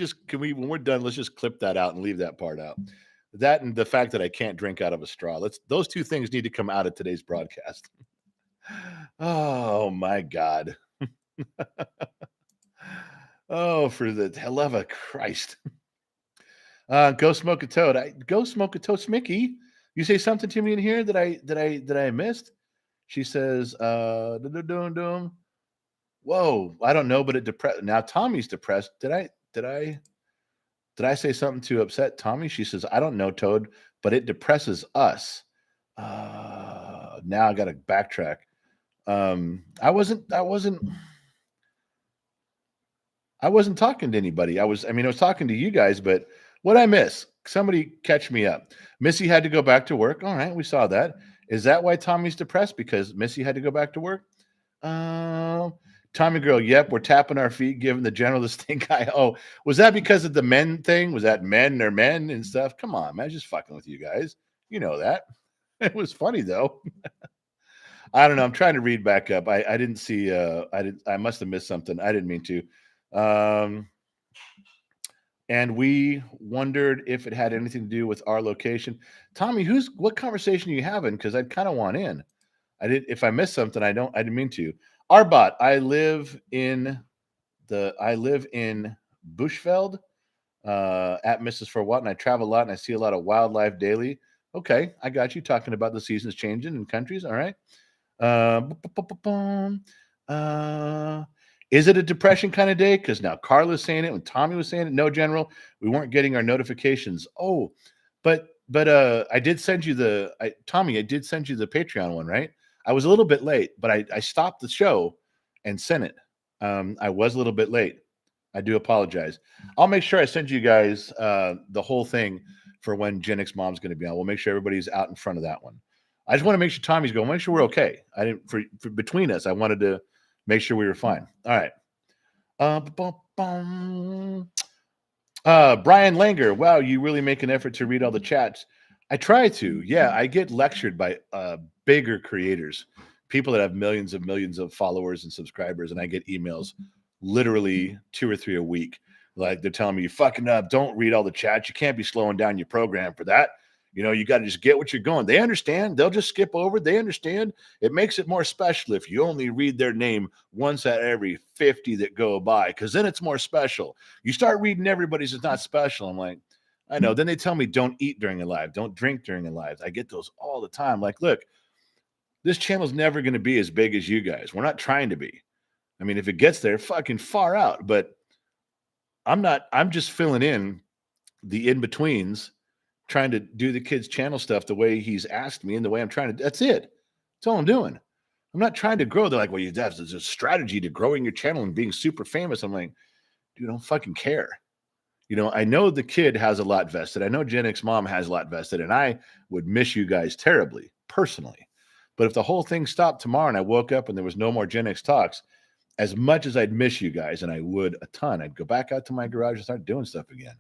when we're done, let's just clip that out and leave that part out. That and the fact that I can't drink out of a straw. Those two things need to come out of today's broadcast. Oh my god. Oh, for the love of Christ. Go smoke a toad. Go smoke a toad, Smicky. You say something to me in here that I missed? She says, whoa, I don't know, but it depressed. Now Tommy's depressed. Did I say something to upset Tommy? She says, I don't know, Toad, but it depresses us. Now I got to backtrack. I wasn't talking to anybody. I was talking to you guys, but what I miss? Somebody catch me up. Missy had to go back to work. All right, we saw that. Is that why Tommy's depressed? Because Missy had to go back to work? Uh, Tommy Girl, yep, we're tapping our feet, giving the general the stink eye. Oh, was that because of the men thing? Was that men or men and stuff? Come on, man, just fucking with you guys. You know that. It was funny though. I don't know. I'm trying to read back up. I didn't see. I must have missed something. I didn't mean to. And we wondered if it had anything to do with our location. Tommy, what conversation are you having? Because I kind of want in. If I missed something, I didn't mean to. Arbot, I live in Bushveld, at Mrs. For What, and I travel a lot and I see a lot of wildlife daily. Okay, I got you talking about the seasons changing in countries. All right. Is it a depression kind of day? Because now Carla's saying it and Tommy was saying it. No, General, we weren't getting our notifications. Oh, but I did send you Tommy, I did send you the Patreon one, right? I was a little bit late, but I stopped the show and sent it. I was a little bit late. I do apologize. I'll make sure I send you guys the whole thing for when Gen X Mom's going to be on. We'll make sure everybody's out in front of that one. I just want to make sure Tommy's going. Make sure we're okay. I didn't for between us. I wanted to make sure we were fine. All right. Brian Langer. Wow, you really make an effort to read all the chats. I try to. Yeah, I get lectured by bigger creators, people that have millions of followers and subscribers, and I get emails literally 2 or 3 a week. Like they're telling me, "You fucking up. Don't read all the chats. You can't be slowing down your program for that. You know, you got to just get what you're going." They understand. They'll just skip over. They understand. It makes it more special if you only read their name once out of every 50 that go by, because then it's more special. You start reading everybody's, it's not special. I'm like, I know. Then they tell me don't eat during a live, don't drink during a live. I get those all the time. Like, look, this channel's never going to be as big as you guys. We're not trying to be. I mean, if it gets there, fucking far out. But I'm not. I'm just filling in the in-betweens, trying to do the kids' channel stuff the way he's asked me and the way I'm trying to. That's it. That's all I'm doing. I'm not trying to grow. They're like, well, there's a strategy to growing your channel and being super famous. I'm like, dude, I don't fucking care. You know, I know the kid has a lot vested. I know Gen X Mom has a lot vested, and I would miss you guys terribly, personally. But if the whole thing stopped tomorrow and I woke up and there was no more Gen X talks, as much as I'd miss you guys, and I would a ton, I'd go back out to my garage and start doing stuff again.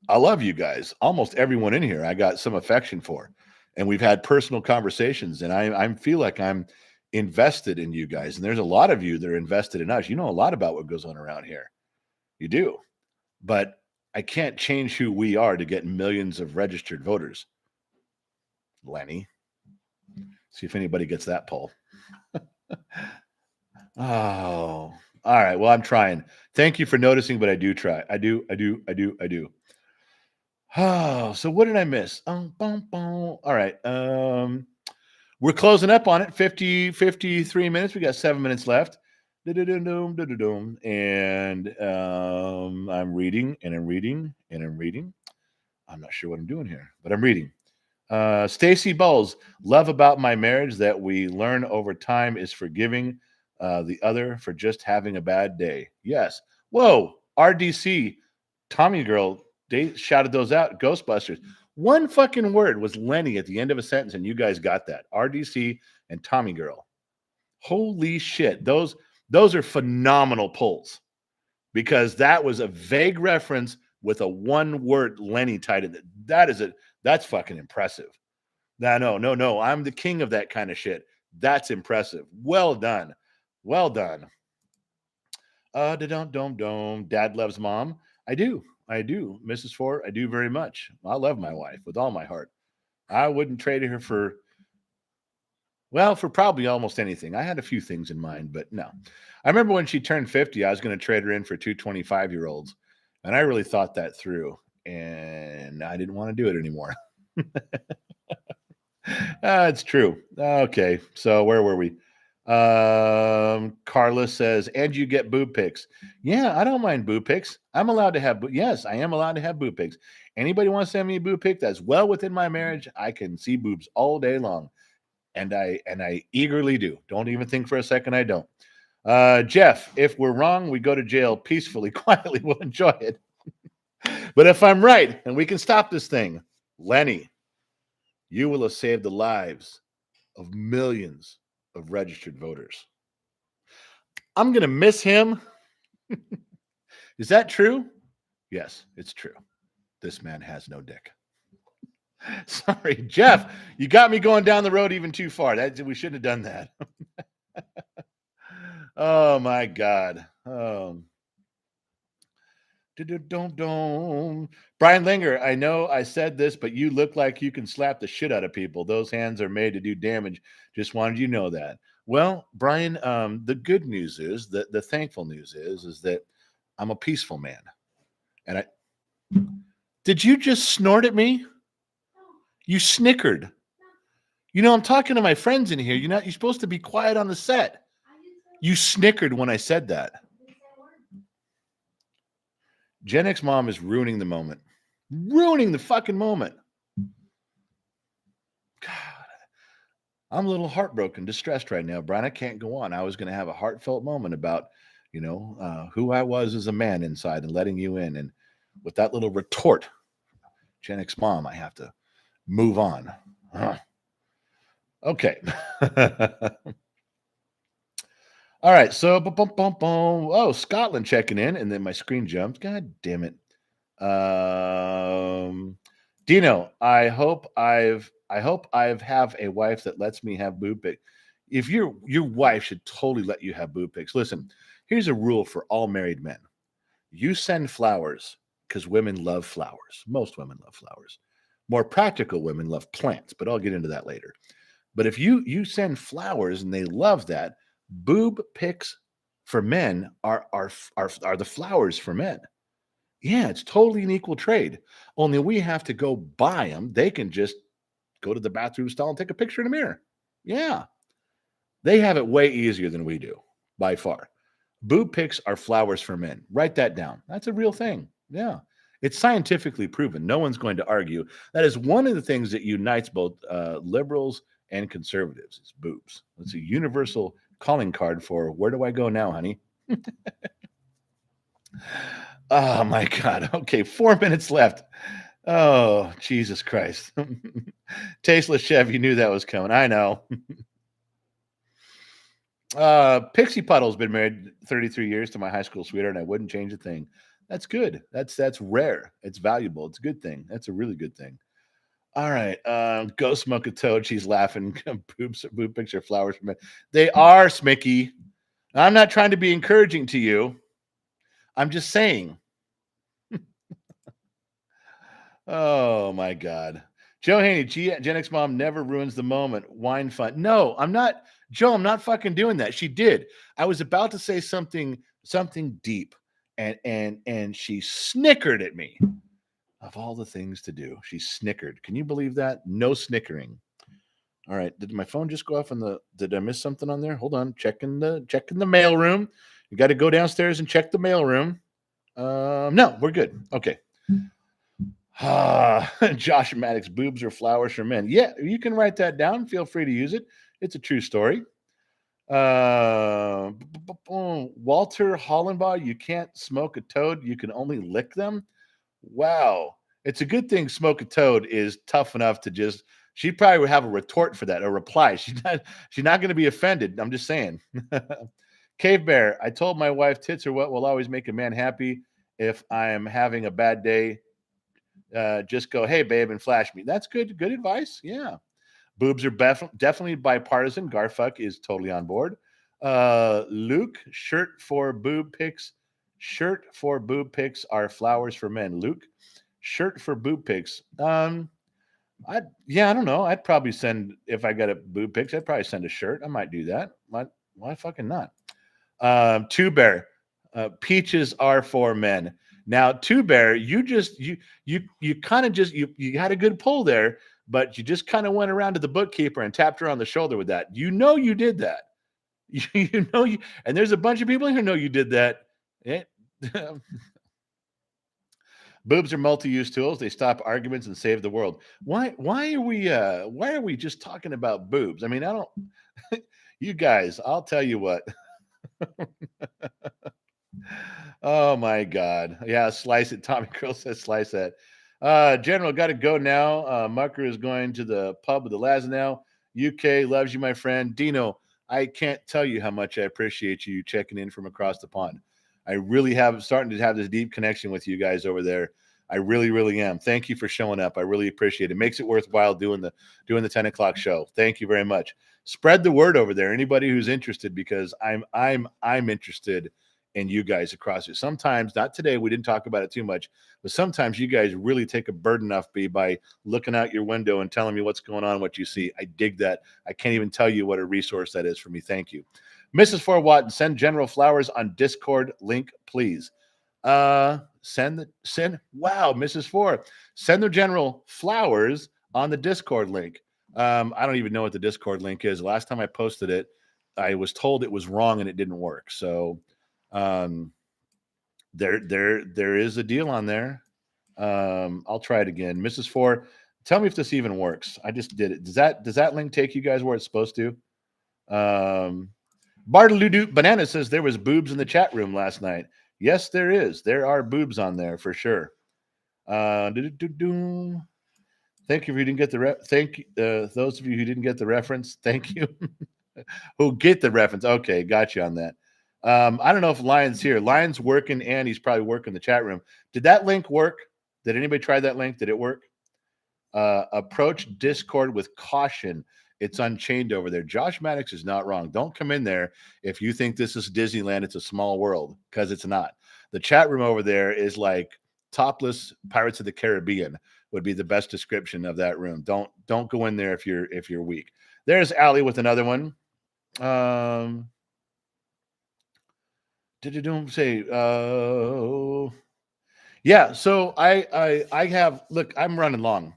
I love you guys. Almost everyone in here I got some affection for. And we've had personal conversations, and I feel like I'm invested in you guys. And there's a lot of you that are invested in us. You know a lot about what goes on around here. You do. But I can't change who we are to get millions of registered voters. Lenny. See if anybody gets that poll. Oh, all right. Well, I'm trying. Thank you for noticing, but I do try. I do. Oh, so what did I miss? All right. We're closing up on it. 53 minutes. We got 7 minutes left. And I'm reading and I'm reading and I'm reading. I'm not sure what I'm doing here, but I'm reading. Stacy Bowles, love about my marriage that we learn over time is forgiving the other for just having a bad day. Yes. Whoa, RDC, Tommy Girl, they shouted those out. Ghostbusters. One fucking word was Lenny at the end of a sentence, and you guys got that. RDC and Tommy Girl. Holy shit. Those are phenomenal pulls, because that was a vague reference with a one word Lenny tied in it. That's fucking impressive. No. I'm the king of that kind of shit. That's impressive. Well done. Well done. Dad loves mom. I do. Mrs. Ford, I do very much. I love my wife with all my heart. I wouldn't trade her for probably almost anything. I had a few things in mind, but no. I remember when she turned 50, I was going to trade her in for 2 25-year-olds. And I really thought that through, and I didn't want to do it anymore. It's true. Okay, so where were we? Carla says, and you get boob pics. Yeah, I don't mind boob pics. I'm allowed to have, yes, I am allowed to have boob pics. Anybody want to send me a boob pic that's well within my marriage, I can see boobs all day long. And I eagerly do. Don't even think for a second I don't. Jeff, if we're wrong, we go to jail peacefully, quietly. We'll enjoy it. But if I'm right and we can stop this thing, Lenny, you will have saved the lives of millions of registered voters. I'm going to miss him. Is that true? Yes, it's true. This man has no dick. Sorry, Jeff, you got me going down the road even too far. We shouldn't have done that. Oh my God. Brian Linger, I know I said this, but you look like you can slap the shit out of people. Those hands are made to do damage. Just wanted you to know that. Well, Brian, the good news is that the thankful news is that I'm a peaceful man. And did you just snort at me? You snickered. You know, I'm talking to my friends in here. You're supposed to be quiet on the set. You snickered when I said that. Gen X mom is ruining the moment. Ruining the fucking moment. God, I'm a little heartbroken, distressed right now, Brian. I can't go on. I was going to have a heartfelt moment about, who I was as a man inside and letting you in. And with that little retort, Gen X mom, I have to move on. Okay. All right. So, oh, Scotland checking in, and then my screen jumped. God damn it. Dino, I hope I've have a wife that lets me have boob pics. If your wife should totally let you have boob pics. Listen, here's a rule for all married men. You send flowers because women love flowers. Most women love flowers. More practical women love plants, but I'll get into that later. But if you send flowers and they love that, boob pics for men are the flowers for men. Yeah, it's totally an equal trade. Only we have to go buy them. They can just go to the bathroom stall and take a picture in a mirror. Yeah. They have it way easier than we do, by far. Boob pics are flowers for men. Write that down. That's a real thing. Yeah. It's scientifically proven. No one's going to argue. That is one of the things that unites both liberals and conservatives. It's boobs. It's a universal calling card for where do I go now, honey? Oh my God. Okay, 4 minutes left. Oh, Jesus Christ. Tasteless Chef, you knew that was coming. I know. Pixie Puddle's been married 33 years to my high school sweetheart, and I wouldn't change a thing. That's good. That's rare. It's valuable. It's a good thing. That's a really good thing. All right. Go smoke a toad. She's laughing. Boob picture flowers for men. They are, Smicky. I'm not trying to be encouraging to you. I'm just saying. Oh my God. Joe Haney, Gen X mom never ruins the moment. Wine fun. No, I'm not. Joe, I'm not fucking doing that. She did. I was about to say something deep, and she snickered at me. Of all the things to do, she snickered. Can you believe that? No snickering. All right. Did my phone just go off did I miss something on there? Hold on. Checking the mail room. You got to go downstairs and check the mail room. No, we're good. Okay. Josh Maddox, boobs or flowers for men. Yeah, you can write that down. Feel free to use it. It's a true story. Walter Hollenbaugh, you can't smoke a toad. You can only lick them. Wow. It's a good thing Smoke a Toad is tough enough to just, she probably would have a retort for that, a reply. She's not going to be offended. I'm just saying. Cave Bear, I told my wife tits are what will always make a man happy. If I am having a bad day, just go, hey, babe, and flash me. That's good advice. Yeah. Boobs are definitely bipartisan. Garfuck is totally on board. Luke, shirt for boob pics are flowers for men. Luke, shirt for boob pics. I don't know. I'd probably send, if I got a boob pics, I'd probably send a shirt. I might do that. Why fucking not? Two Bear, peaches are for men. Now, Two Bear, you kind of just you had a good pull there, but you just kind of went around to the bookkeeper and tapped her on the shoulder with that. You know you did that. And there's a bunch of people who know you did that. Boobs are multi-use tools. They stop arguments and save the world. Why are we just talking about boobs? I mean, I don't you guys, I'll tell you what. Oh my God. Yeah, slice it. Tommy Curl says slice that. General, got to go now. Mucker is going to the pub with the Laznell. UK loves you, my friend. Dino, I can't tell you how much I appreciate you checking in from across the pond. I really have starting to have this deep connection with you guys over there. I really, really am. Thank you for showing up. I really appreciate it. It makes it worthwhile doing the 10 o'clock show. Thank you very much. Spread the word over there. Anybody who's interested, because I'm interested in you guys across it. Sometimes, not today, we didn't talk about it too much, but sometimes you guys really take a burden off me by looking out your window and telling me what's going on, what you see. I dig that. I can't even tell you what a resource that is for me. Thank you. Mrs. Fort Watton, send General flowers on Discord link, please. Wow, Mrs. Four, send the General flowers on the Discord link. I don't even know what the Discord link is. Last time I posted it, I was told it was wrong and it didn't work. So there is a deal on there. I'll try it again. Mrs. Four, tell me if this even works. I just did it. Does that link take you guys where it's supposed to? Bartaludu Banana says there was boobs in the chat room last night. Yes, there is. There are boobs on there for sure. Thank you if you didn't get the those of you who didn't get the reference. Thank you. Who get the reference? Okay, got you on that. I don't know if Lion's here. Lion's working and he's probably working the chat room. Did that link work? Did anybody try that link? Did it work? Approach Discord with caution. It's unchained over there. Josh Maddox is not wrong. Don't come in there if you think this is Disneyland. It's a small world, because it's not. The chat room over there is like topless Pirates of the Caribbean would be the best description of that room. Don't go in there if you're weak. There's Allie with another one. Yeah, so I have, look, I'm running long.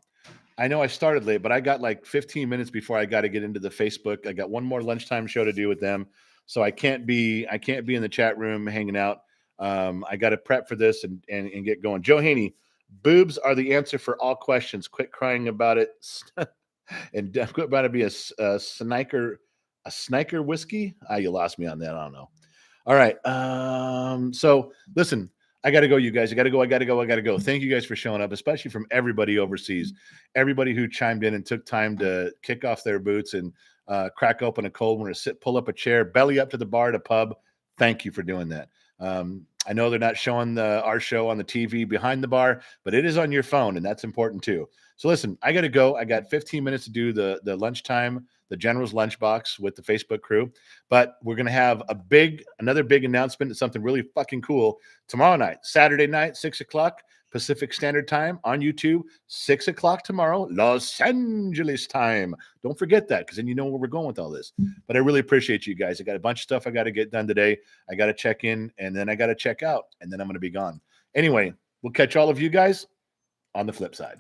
I know I started late, but I got like 15 minutes before I got to get into the Facebook. I got one more lunchtime show to do with them, so I can't be in the chat room hanging out. I got to prep for this and get going. Joe Haney, boobs are the answer for all questions. Quit crying about it, and quit about it. Be a sniker whiskey. You lost me on that. I don't know. All right. So listen, I got to go, you guys. I got to go. Thank you guys for showing up, especially from everybody overseas, everybody who chimed in and took time to kick off their boots and crack open a cold one, or pull up a chair, belly up to the bar at a pub. Thank you for doing that. I know they're not showing our show on the TV behind the bar, but it is on your phone, and that's important too. So listen, I got to go. I got 15 minutes to do the lunchtime, the General's lunchbox with the Facebook crew. But we're going to have another big announcement. It's something really fucking cool tomorrow night, Saturday night, 6 o'clock Pacific Standard Time on YouTube, 6 o'clock tomorrow, Los Angeles time. Don't forget that, because then you know where we're going with all this. But I really appreciate you guys. I got a bunch of stuff I got to get done today. I got to check in, and then I got to check out, and then I'm going to be gone. Anyway, we'll catch all of you guys on the flip side.